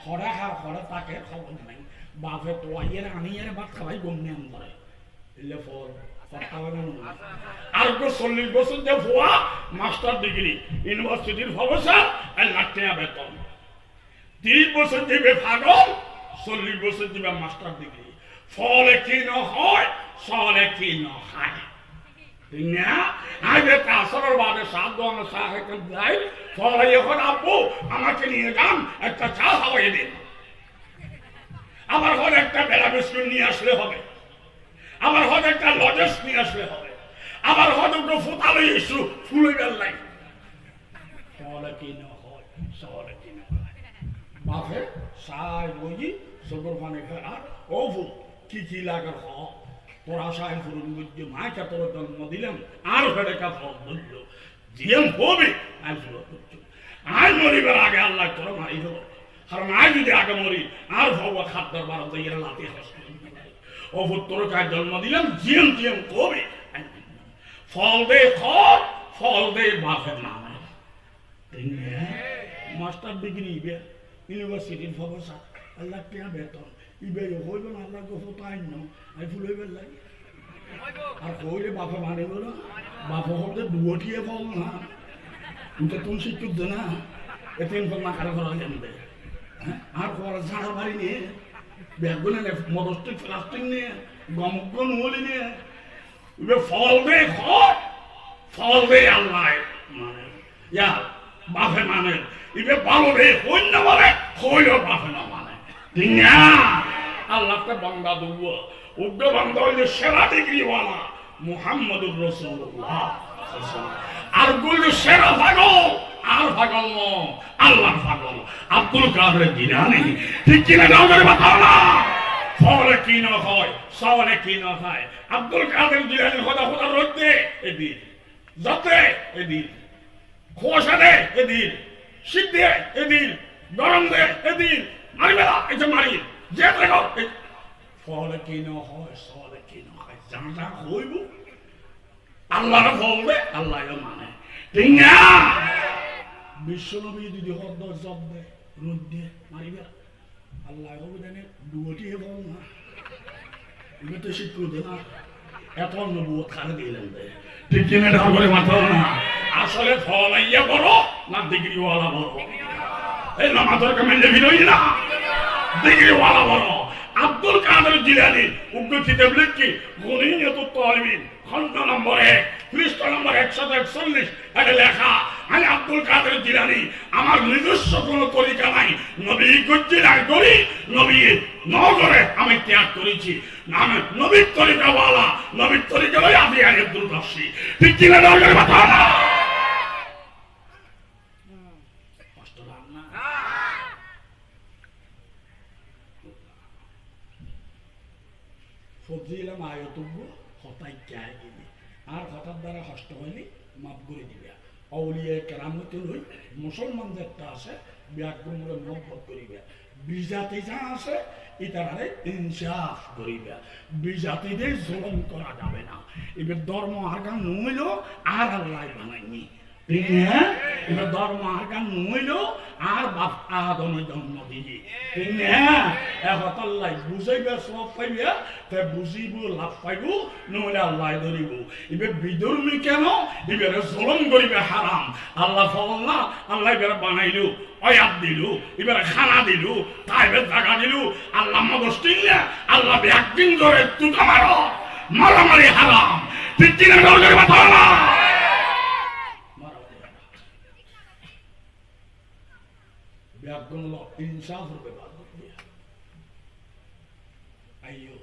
খড়া খড়া তাকে খবর নাই বাপে তোয়াইয়ের আনিয়ের ভাত খাওয়াই গমনে করে এলে ফল আর 40 বছর যে ফোয়া মাস্টার ডিগ্রি ইউনিভার্সিটির প্রফেসর আর লাখ বেতন 30 বছর দিবে পাগল 40 বছর দিবে মাস্টার ডিগ্রি ফলে কি ন হয় সলে কি ন খায় না আগে তাসরের বাদে 7 দোকানে চা খেতে যাই ফলে এখন আব্বু আমাকে নিয়ে যান একটা চা খাওয়াই দিন আমার ঘরে একটা বেলা বিস্কুট নিয়ে আসলে হবে আমার ঘরে একটা লজেস নিয়ে আসলে হবে আমার ঘরে একটু ফোটালে ইস্যু ফুলে বেল্লাই ফলে কি ন হয় সলে কি ন বাপে সাই বই সগর পানি আর ও কি লাগার হ তোর আশায় ফুরুন বুঝছে মাকে তোর জন্ম দিলাম আর ফেরে কা ফল ধরল জিএম হবে আই ফুলো করছো আই মরিবার আগে আল্লাহ তোর মারি দেব কারণ আই যদি আগে মরি আর ভগবা খাদ্যার বারো দিয়ে লাতে হসপিটাল ও তোর কাজ জন্ম দিলাম জিএম কবে ফল দে খর ফল দে বাপের নামে মাস্টার ডিগ্রি ইবে ইউনিভার্সিটির প্রফেসর আল্লাহ কে বেতন ইবে হইব না আল্লাহ গো তাই ন আই ফুল হইবে লাগে আর কইলে বাপে মানে বলো বাপে হতে দুটিয়ে ফল না তুই তুমি শিক্ষক দে না এতেন ফল না কারো করা জানবে আর পর ঝাড়া বাড়ি নিয়ে ব্যাগগুলো নিয়ে মদস্টিক প্লাস্টিক নিয়ে গমগুন হলি নিয়ে ইবে ফল দে খর ফল দে আল্লাহ মানে ইয়া বাপে মানে ইবে ভালো রে হইন না বলে হইল বাপে না মানে ঠিক না আল্লাহকে বান্দা দুব উগ্র বান্দা হইলে সেরা ডিগ্রিওয়ালা মুহাম্মদুর রাসূলুল্লাহ আর গুলো সেরা পাগল আর পাগল ন আল্লাহ পাগল আব্দুল কাদের জিলানী ঠিক কিনা দাও করে বাতাও না ফলে কি না হয় সওয়ালে কি না হয় আব্দুল কাদের জিলানী খোদা খোদা রইতে এদিন যাতে এদিন খোসা দে এদিন শীত দে এদিন গরম দে এদিন মারিবে না এই যে মারি যে দেখো ফলে কি না হয় সওয়ালে কি না হয় জানা হইব আল্লাহর বলবে আল্লাহ মানে ঠিক না বিশ্বনবী যদি হদ জব দে রোদ দে মারিবে আল্লাহ হবে জানে দুটি বল না এটা তো শিক্ষা দে না এত নবুয়ত খানে দিলেন দে ঠিক কিনা ঢাল করে মাথা না আসলে ফল আইয়া বড় না ডিগ্রিওয়ালা বড় এই না মাথার কমেন্টে ভিড়ই না ডিগ্রিওয়ালা বড় আব্দুল কাদের জিলানী উগ্র কিতাব লিখি গনিয়াতুত তালিবিন খন্ড নম্বর 1 পৃষ্ঠা নম্বর 141 এখানে লেখা আমি আব্দুল কাদের জিলানী আমার নিজস্ব কোনো তরিকা নাই নবী গজ্জিলার করি নবী নগরে আমি ত্যাগ করেছি আমি নবীর তরিকাওয়ালা নবীর তরিকা লই আমি আর আব্দুল কাসি ঠিক কিনা নগরে কথা না কষ্ট লাগে না ফজিলাম আয়াতুব হতাই ক্যায় গিয়ে আর হঠাৎ দ্বারা কষ্ট হয়নি মাফ করে দিবে আউলিয়া কেরামতে লই মুসলমান যেটা আছে ব্যাকরণে মহব্বত করিবে বিজাতি যা আছে ইতারে ইনসাফ করিবে বিজাতিদের জুলুম করা যাবে না এবার ধর্ম আরগান নইল আর আল্লাহ বানাইনি ঠিক না এবার ধর্ম আরগান নইল আর বাপ আদমে জন্ম দিবি ঠিক না এখন আল্লাহ বুঝাইবে সব পাইবে তে বুঝিব লাভ পাইব নইলে আল্লাহ ধরিব এবার বিধর্মী কেন এবার জুলুম করিবে হারাম আল্লাহ ফল না আল্লাহ এবার বানাইলো অয়াত দিল এবার খানা দিল তাইবে জায়গা দিল আল্লাহ মগস্টিং না আল্লাহ একদিন ধরে তুকা মারো মারামারি হারাম ঠিক কিনা করে বাতাও না ব্যাকরণ ইনসাফ রূপে বাদ দিয়ে আইয়ো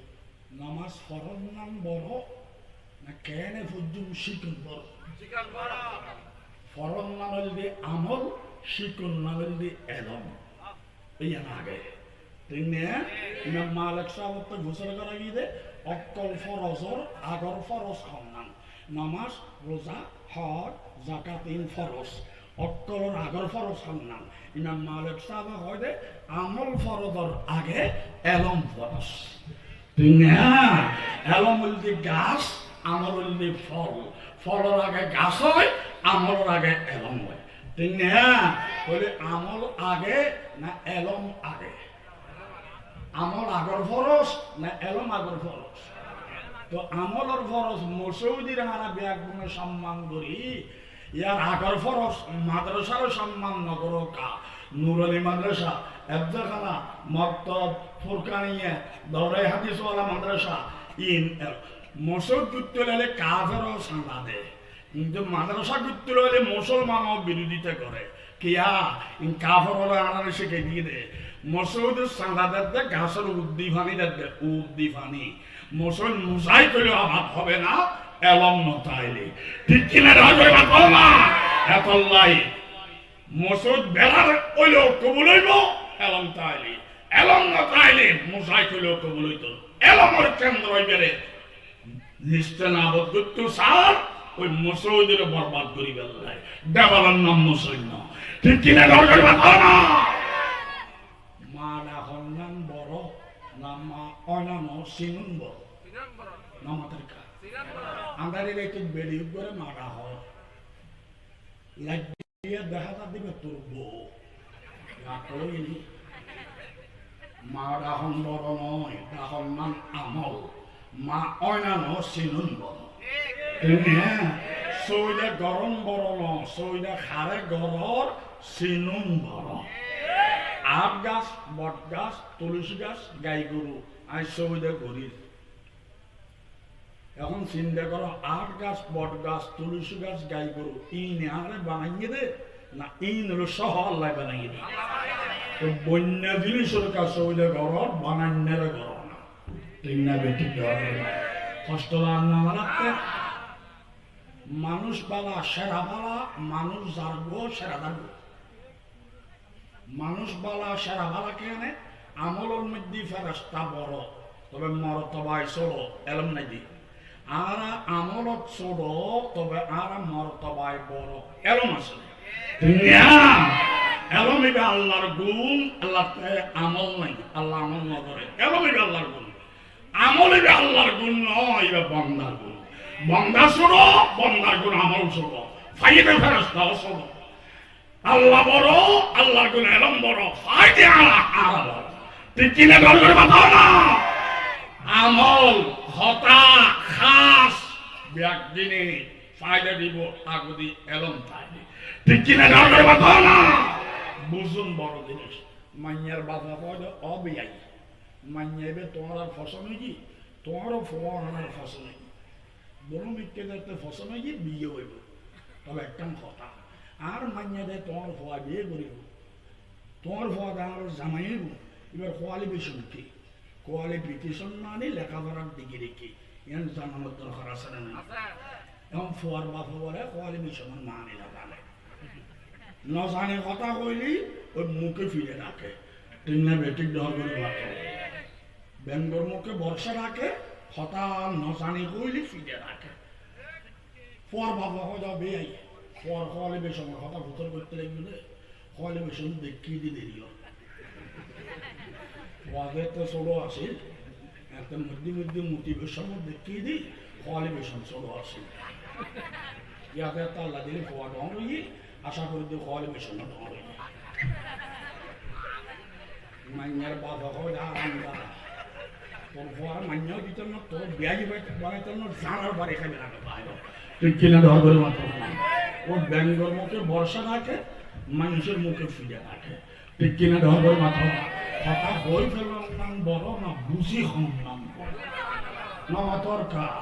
নামাজ ফরজ নাম বড় না কেনে ফুজুম শিকুন বড় ফরজ নাম হইলে আমল শিকুন নাম হইলে এলম এই আগে ঠিক না ইমাম মালিক সাহেব তো ঘোষণা করা গিয়ে অক্কল ফরজর আগর ফরজ খান নামাজ রোজা হজ যাকাত ইন ফরজ অক্কলর আগর ফরজ খান ইমাম মালিক সাহেব হয় দে আমল ফরজর আগে এলম ফরজ ঠিক না এলম হইলে গাছ আমল হইলে ফল ফলের আগে গাছ হয় আমলের আগে এলম হয় ঠিক না বলে আমল আগে না এলম আগে আমল আগর ফরজ না এলম আগর ফরজ তো আমলের ফরজ মসৌদির হানা ব্যাগুণে সম্মান করি ইয়ার আগর ফরজ মাদ্রাসার সম্মান নগর কা নুরানি মাদ্রাসা এবজাখানা মক্তব ফুরকানিয়া দৌড়াই হাদিসওয়ালা মাদ্রাসা ইন মসৌদ যুক্ত হলে কাফেরও সাঁদা দেয় কিন্তু মাদ্রাসা যুক্ত হলে মুসলমানও বিরোধিতা করে কিয়া কাফের হলে আনারে শিখে দিয়ে দেয় মসৌদের সাঁদা দেয় গাছের উদ্দীপানি দেয় উদ্দীপানি মসৌদ মুসাই করলে অভাব হবে না এলম নতাইলে ঠিক কিনা রাজয় বাতাও না এতল্লাই মসৌদ বেলার হইলেও কবুল হইব এলম তাইলে এলম নতাইলে মুসাই করলেও কবুল হইত এলমের কেন্দ্র হইবে নিশ্চয় না বদ্ধ সার ওই মসৌদের বরবাদ করি বেলায় দেবালার নাম মসৈন্য ঠিক কিনা রাজয় বাতাও না মা ডাকর নাম বড় না মা অনানো সিনুন বড় না মাতার কা আন্দারের একটু বেড়ি করে মারা হয় লাগিয়ে দেখা দিবে তোর বউ মা ডাহন বড় নয় ডাহন নাম আমল মা অনানো সিনুন বড় সইলে গরম বড় ন সইলে খারে গরর সিনুন বড় আট গাছ বট গাছ তুলসী গাছ গাই গরু আর সইলে গরিব এখন চিন্তা করো আট গাছ বট গাছ তুলসী গাছ গাই গরু ইন আরে বানাইয়ে দে না ইন হলো সহ আল্লাহ বানাইয়ে দে তো বন্য জিনিসের কাছে হইলে ঘর বানান্যের ঘর না ঠিক না বেঠিক কষ্ট না রাখতে মানুষ বালা সেরা বালা মানুষ জারগো সেরা দারগো মানুষ বালা সেরা বালা কেনে আমলের মধ্যে ফেরেশতা বড় তবে মর্তবায় ছোট এলম নাকি আর আমলত ছোট তবে আর মর্তবায় বড় এলম আছে এলম ইবে আল্লাহর গুণ আল্লাহ আমল নাই আল্লাহ আমল না করে এলম ইবে আল্লাহর গুণ আমল ইবে আল্লাহর গুণ নয় ইবে বান্দার গুণ বান্দা ছোট বান্দার গুণ আমল ছোট ফাইদে ফেরেশতা ছোট আল্লাহ বড় আল্লাহর গুণ এলম বড় ফাইদে আর বড় ঠিক কিনা গল করে বাতাও না আমল হতা খাস একদিনে ফায়দা দিব আগদি এলম থাকবে ঠিক কিনা গল করে বাতাও না বুঝুন বড় জিনিস মাইয়ার বাধা পয়দা অবিয়াই মাইয়াবে তোমার আর ফসল নাকি তোমারও ফোয়ার ফসল নাকি বড় মিটকে যাতে ফসল নাকি বিয়ে হইব তবে একটা কথা আর মাইয়াদের তোমার ফোয়া বিয়ে করিব তোমার ফোয়া আর জামাইব এবার কোয়ালিফিকেশন কি কোয়ালিফিকেশন মানে লেখাপড়ার দিকে রেখে এর জানানোর দরকার আছে না এখন ফোয়ার বাপ বলে কোয়ালিফিকেশন মানে লাগালে নজানে কথা কইলি ওই মুখে ফিরে রাখে তিন না বেটিক দর করে রাখে বেঙ্গর মুখে বর্ষা রাখে হতা নজানে কইলি ফিরে রাখে ফোয়ার বাপ হয়তো বেয়াই ফোয়ার কোয়ালিফিকেশনের কথা ভূতর করতে লাগবে কোয়ালিফিকেশন দেখিয়ে দিয়ে দেরি ওয়াজের তো ছোট আছে একটা মধ্যে মোটিভেশন দেখিয়ে দিই কোয়ালিফিকেশন ছোট আছে ইয়াতে একটা আল্লাহ দিলে ফোয়া ডন হই আশা করি যে কোয়ালিফিকেশন ডন হই মাইয়ার বাবা হয় আরাম দাদা তোর ফোয়ার মাইয়ার ভিতর না তোর বিয়াজি বানাইতে না জানার বাড়ি খাবে না বাইরে তুই কিনা ধর করে মাত্র ও ব্যাঙ্গর মুখে বর্ষা রাখে মানুষের মুখে ফিরে রাখে তুই কিনা ধর করে মাত্র কথা বই ফেলার নাম বড় না বুঝি হন নাম বড় না দরকার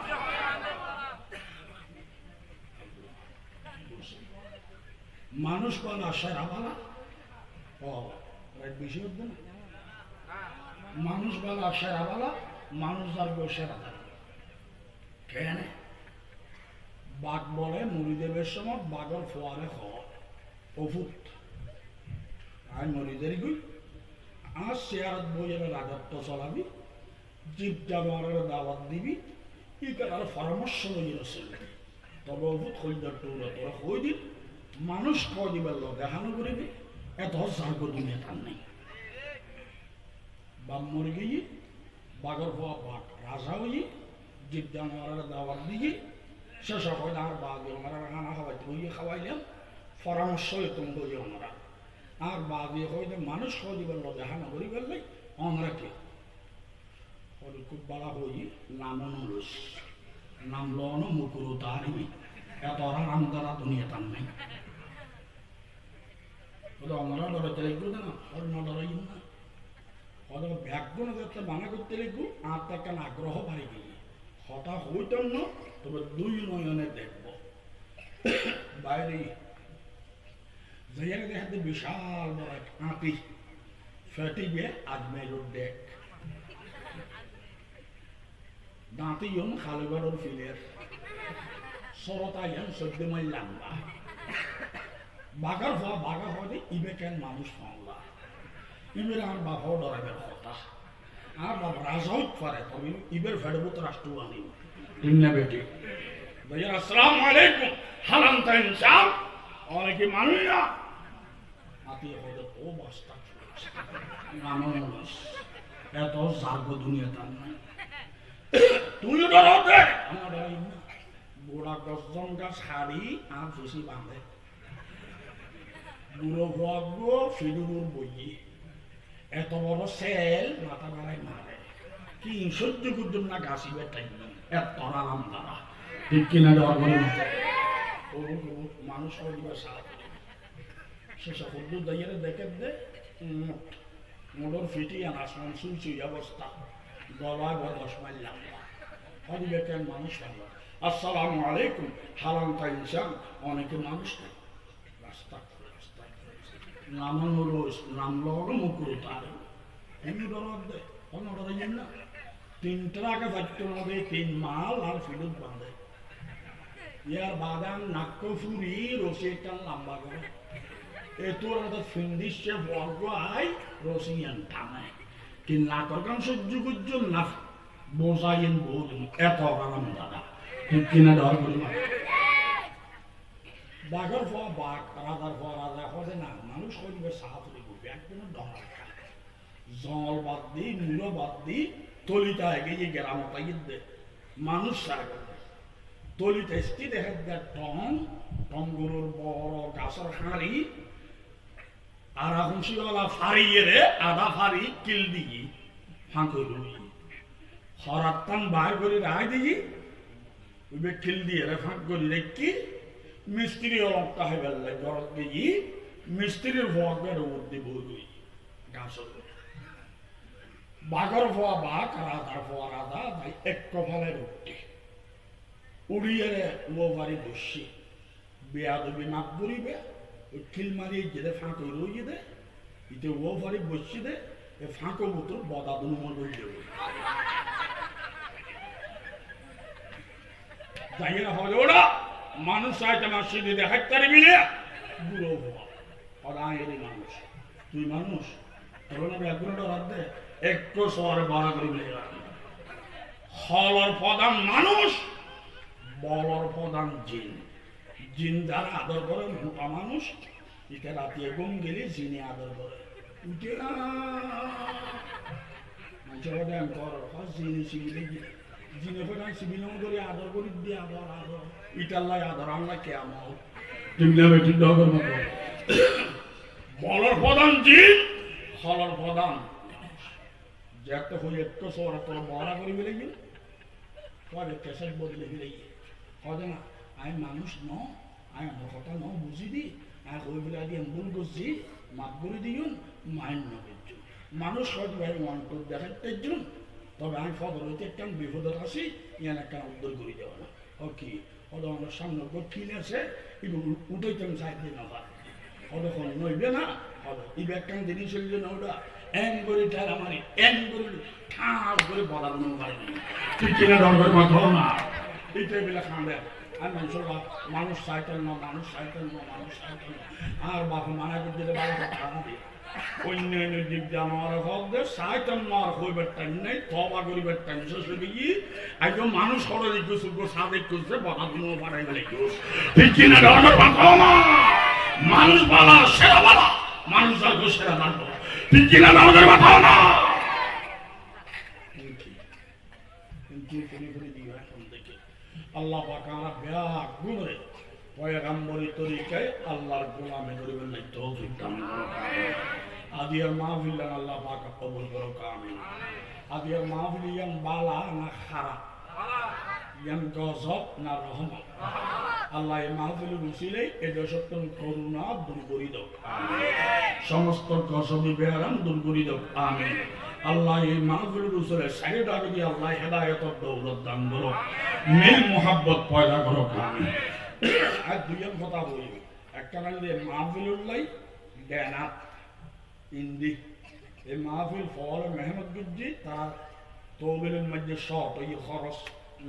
মানুষ বলা সেরা বলা ও বেশি হচ্ছে না মানুষ বলা সেরা বলা মানুষ যার সেরা কেন বাঘ বলে মরিদেবের সময় বাঘর ফোয়ারে খাওয়া ওফুত আর মরিদের গুই আর শেয়ারত বইয়ের রাজত্ব চালাবি জীব জানোয়ারের দাওয়াত দিবি ই কারণ পরামর্শ লইয়ে চলবে তবে ওভূত হইদার তোরা তোরা হই দিন মানুষ কয় দিবার লোক দেখানো করিবি এত জার্গ দুনিয়া তার নেই বাপ মরে গিয়ে বাঘর হওয়া বাঘ রাজা হই জীব জানোয়ারের দাওয়াত দিয়ে শেষ হয় আর বাঘ আমরা খানা খাওয়াইতে হইয়ে খাওয়াইলাম পরামর্শ তুমি হইয়ে আমরা আর বাদে হইতে মানুষ হয়ে দিবার দেখানো করি ফেললে আমরা কে খুব বলা হই নামনুষ নাম লন মুকুরু তারিমি এত আরাম দ্বারা দুনিয়া তার নাই আমরা লড়াইতে লিখবো না অন্য লড়াই না হয়তো ব্যাগ্য না যাতে বানা করতে লিখবো আর তার কেন আগ্রহ বাড়ি গিয়ে হতা হইতাম না তবে দুই নয়নে দেখবো বাইরে জায়গা দেখাতে বিশাল বড় এক আঁটি ফেটিবে আজমেরুর ডেক দাঁতি ইয়ন খালুবাড়ুর ফিলের সরতা ইয়ন 14 মাইল লম্বা বাগার হওয়া ইবে কেন মানুষ পাওয়া ইবের আর বাবাও ডরাবের কথা আর বাবা রাজাও পারে তবে ইবের ফেডবুত রাষ্ট্র আনিব তিনটা বেটি ভাইয়া আসসালামু আলাইকুম হালাম তাই ইনসান অনেকে মানুষ না আতিয়ে হয়তো ও বস্তা মানুষ এত জার্গ দুনিয়া তার নাই তুইও ডরাতে আমার ডরাই না বুড়া 10 জন শাড়ি আর বেশি বাঁধে বুড়ো ভাগ্য ফিডুর বই এত বড় সেল মাথা বাড়াই মারে কি সহ্য করতাম না গাছিবে টাইম এত আরাম দ্বারা ঠিক কিনা ডর করে মানুষ হইবার সাথে শেষে হুদ্দুর দাইয়ের দেখে দে মোটর ফিটি আর আসমান সুই অবস্থা গলায় 10 মাইল লম্বা হরিবে কেন মানুষ হল আসসালামু আলাইকুম হালাম তাই ইনসান অনেকে মানুষ নেই রাস্তা নামনুরোস নাম লড়ো মুকুর তার এমনি ডর দে অন্য ডরাইয়েন না তিনটার আগে বাচ্চা নদী 3 মাল আর ফিডুত বাঁধে ইয়ার বাদাম নাক্য ফুরি রসি একটা লম্বা করে এতোর মতো ফিন্দিসে বর্গ আই রসিয়ান টানে কি নাকর কাম সহ্য করছ না বোঝাইন বোধ এত আরাম দাদা ঠিক কিনা ডর করি না বাঘর ফোয়া বাঘ রাজার ফোয়া রাজা হতে না মানুষ করিবে সাহায্য করবে একদিন ডর জল বাদ দি মূল বাদ দি তলিতা এগিয়ে গ্রাম তাইদে মানুষ সাগর তলিতে স্থিত দেখা টং টং গরুর বড় গাছের হাঁড়ি আর হুঁশিওয়ালা ফাড়িয়ে রে আধা ফাড়ি কিল দিই ফাঁকো রুই হরাত্তান বাইর করে রায় দিই ওই কিল দিয়ে রে ফাঁক করে রেখি মিস্ত্রি অলপটা হয়ে গেল গরত দিই মিস্ত্রির ভগের মধ্যে বই গাছ বাঘর ফোয়া বাঘ রাজার ফোয়া রাজা তাই এক কপালের উঠে উড়িয়ে ও বাড়ি বসি বেয়া দেবে নাক বরিবে ওই খিল মারিয়ে যেতে ফাঁকো রইয়ে দে ইতে ও বাড়ি বসি দে এ ফাঁকো বোতল বদা দুনুমর বই দেবে যাই না হলে ওরা মানুষ চাইতে আমার সিঁড়ি দেখাতে পারবি না বুড়ো হওয়া অদায়েরই মানুষ তুই মানুষ তোর না ব্যাগুলোটা রাত দে একটু শহরে বড় করবি হলর প্রধান মানুষ বলর প্রধান জিন জিন যারা আদর করে মোটা মানুষ এটা রাতে ঘুম গেলে জিনে আদর করে উঠে জিনে শিবিলে জিনে প্রধান শিবিল করে আদর করি দিয়ে আদর আদর ইটাল্লাই আদর আমরা কে আমার ঠিক না ঠিক ডগর মতো বলর প্রধান জিন হলর প্রধান যে একটা হয়ে একটু শহরে তোর বড়া করে ফেলে গেল কবে কেসের বদলে ফেলে গিয়ে কবে না আমি মানুষ ন আমি আমার কথা ন বুঝি দি আমি হয়ে ফেলে দিয়ে ভুল করছি মাপ করে দিন মাইন নবের জন্য মানুষ হয়তো ভাই মন্টর দেখাতে জন্য তবে আমি ফদর হইতে একটা বিপদের আসি ইয়ান একটা উদ্ধার করে দেওয়া না ও কি ওদের আমার সামনে কঠিন আছে কিন্তু উঠেইতে আমি সাইড দিন হয় ওদের কোনো নইবে না ওদের এই ব্যাগটা জিনিস হইলে না ওটা এন করে ঠাল আমার এন করে ঠাস করে বলানো পারেনি তুই কিনা দরকার মাথা না এইটাই বেলা খাঁড়ে আর মানুষ সাইকেল না মানুষ সাইকেল না মানুষ সাইকেল না আর বাপু মানা করে দিলে বাবা খাওয়া দিয়ে অন্যান্য জীব জানোয়ার হোক দে সাইকেল মার হইবার টাইম নেই তবা করিবার টাইম শেষ হয়ে গিয়ে একদম মানুষ সরে দিচ্ছে সাদেক করছে বলাগুলো পাঠাই গেলে তুই কিনা দরকার মাথা না মানুষ বলা সেরা বলা মানুষ যাকে সেরা জানতো তুই কিনা আমাদের মাথাও না আল্লাহ পাক আমরা ব্যাগ গুণরে পয়গাম্বরী তরিকায় আল্লাহর গোলামে করিবেন না তৌফিক দান করো আদিয়ার মাহফিল আল্লাহ পাক কবুল করো আমিন আদিয়ার মাহফিল ইয়াম বালা না খারাপ ইয়াম গজব না রহমত আল্লাহ এই মাহফিলের উসিলে এই দেশত্তম করুণা দূর করি দাও সমস্ত গজবি বেহারাম দূর করি দাও আমিন আল্লাহ এই মাহফিলের উসিলে সাইড আগে দিয়ে আল্লাহ হেদায়েতর দৌলত দান করো মিল মোহাব্বত পয়দা করো আমিন আর দুইজন কথা বলি একটা নাকি মাহফিলুল্লাহ দেনাত ইন্দি এই মাহফিল ফল মেহনত গুজি তার তহবিলের মধ্যে শর্ট ওই খরচ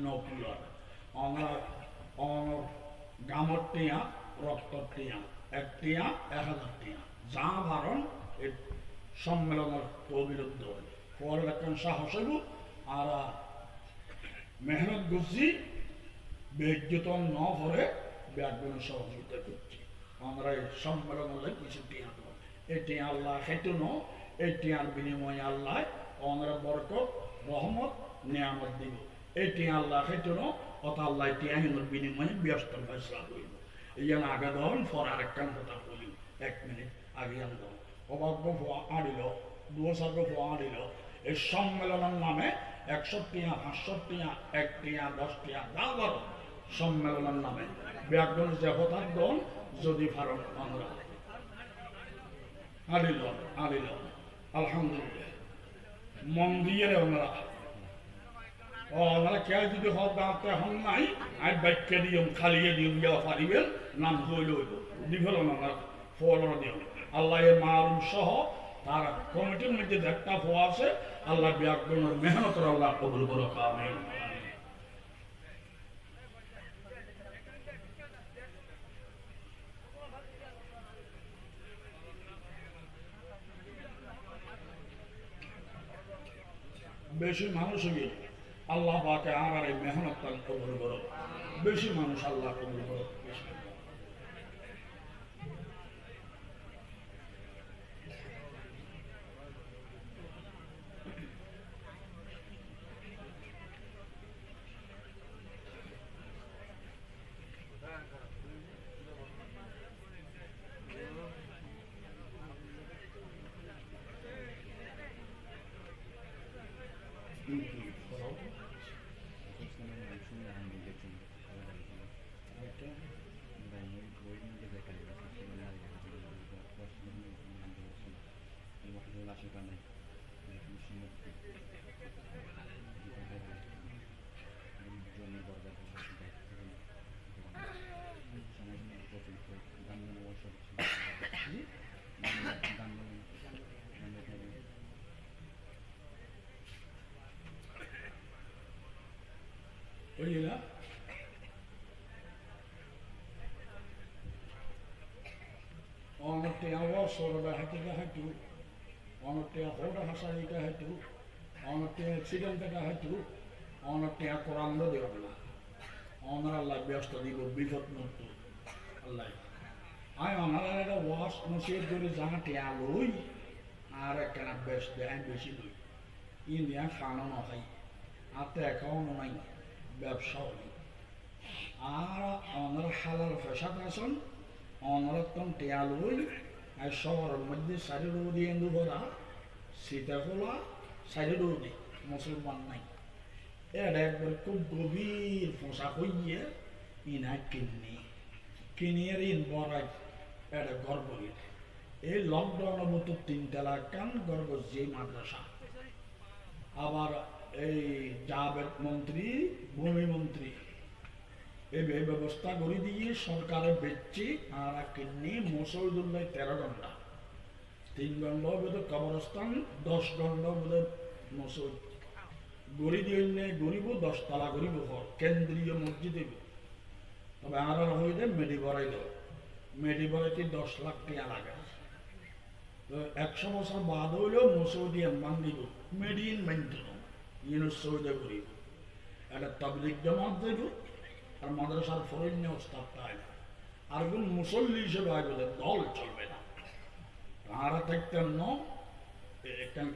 নকুলার আমরা গামর টিয়া রক্তর টিয়া 1 টিয়া 1000 টিয়া যা ভারণ এই সম্মেলনের তহবিলের দল ফল একটা সাহস হইব আর মেহনত গুজি বেজ্জতন ন ভরে ব্যাগগুলো সহযোগিতা করছি আমরা এই সম্মেলনের কিছু টিয়া দেব এই টিয়া আল্লাহ খেতে ন এই টিয়ার বিনিময়ে আল্লাহ আমরা বরকত রহমত নিয়ামত দিব এই টিয়া আল্লাহ খেতে ন অত আল্লাহ টিয়াহিনের বিনিময়ে ব্যস্ত ফেসলা করিব এই যেন আগে দেন পর আরেকখান কথা বলি 1 মিনিট আগে আন দেন অবাক্য ফোয়া আড়িল 200 ফোয়া আড়িল এই সম্মেলনের নামে 100 টিয়া 500 টিয়া 1 টিয়া 10 টিয়া যা করো সম্মেলনের নামে ব্যাকরণ দেবতার দল যদি ফারণ আমরা আড়িল আড়িল আলহামদুলিল্লাহ মন দিয়ে আমরা আমরা কে যদি হক দাঁড়াতে হন নাই আর বাক্যে দিয়ম খালিয়ে দিয়ম ইয়া পারিবেন নাম হইল হইল দিফল আমরা ফল দিয়ম আল্লাহ এর মারুম সহ তার কমিটির মধ্যে একটা ফোয়া আছে আল্লাহ ব্যাকরণের মেহনতের আল্লাহ কবুল করো আমিন বেশি মানুষ হয়ে আল্লাহ পাকে আমার এই মেহনত কবুল করো বেশি মানুষ আল্লাহ কবুল করো বুঝলি না অনেকটা আওয়াজ সরবে হাতিটা হাঁটু অনেকটা হোটা হাসারিটা হাঁটু অনেকটা অ্যাক্সিডেন্টটা হাঁটু অনেকটা কোরআন দেব না অনার আল্লাহ ব্যস্ত দিব বিপদ মুক্ত আল্লাহ আমি অনার একটা ওয়াশ নসিহত করে জানা টেয়া লই আর একটা বেশ দেয় বেশি লই ইন্ডিয়া খানো নখাই আর তো একাউন্ট নাই ব্যবসাও নেই আর অনার হালাল ফেসাদ আসন অনরত্তম টেয়া লই আর শহরের মধ্যে সারি রোদি এন্দু করা সীতাকোলা সারি রোদি মুসলমান নাই এটা একবার খুব গভীর ফোঁসা হইয়ে ইনা কিনিয়ে ঋণ বড়াই এটা গর্ব এই লকডাউনের মতো 3 লাখ টান গর্ব যে মাদ্রাসা আবার এই জাবেদ মন্ত্রী ভূমি মন্ত্রী এই ব্যবস্থা করে দিয়ে সরকারে বেচছি আর কিডনি মসৌদুল্লাহ 13 ঘন্টা 3 ঘন্টা বোধ কবরস্থান 10 ঘন্টা বোধ মসৌদ গড়ি দিয়ে গরিব 10 তলা গরিব ঘর কেন্দ্রীয় মসজিদে তবে আর হইলে মেডি বড়াই দেব মেডি বড়াইতে 10 লাখ টাকা লাগে তো 100 বছর বাদ হইলেও মসৌদি মান দিব মেডিন মেনটেন সৌদে গরিব একটা তাবলিগ জামাত দেব আর মাদ্রাসার ফরণ্য ওস্তাদ তাই আর কোন মুসল্লি হিসেবে আগে দল চলবে না তারা থাকতেন ন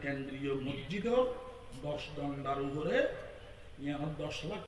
কেন্দ্রীয় মসজিদও 10 ঘন্টার উপরে 10 লাখ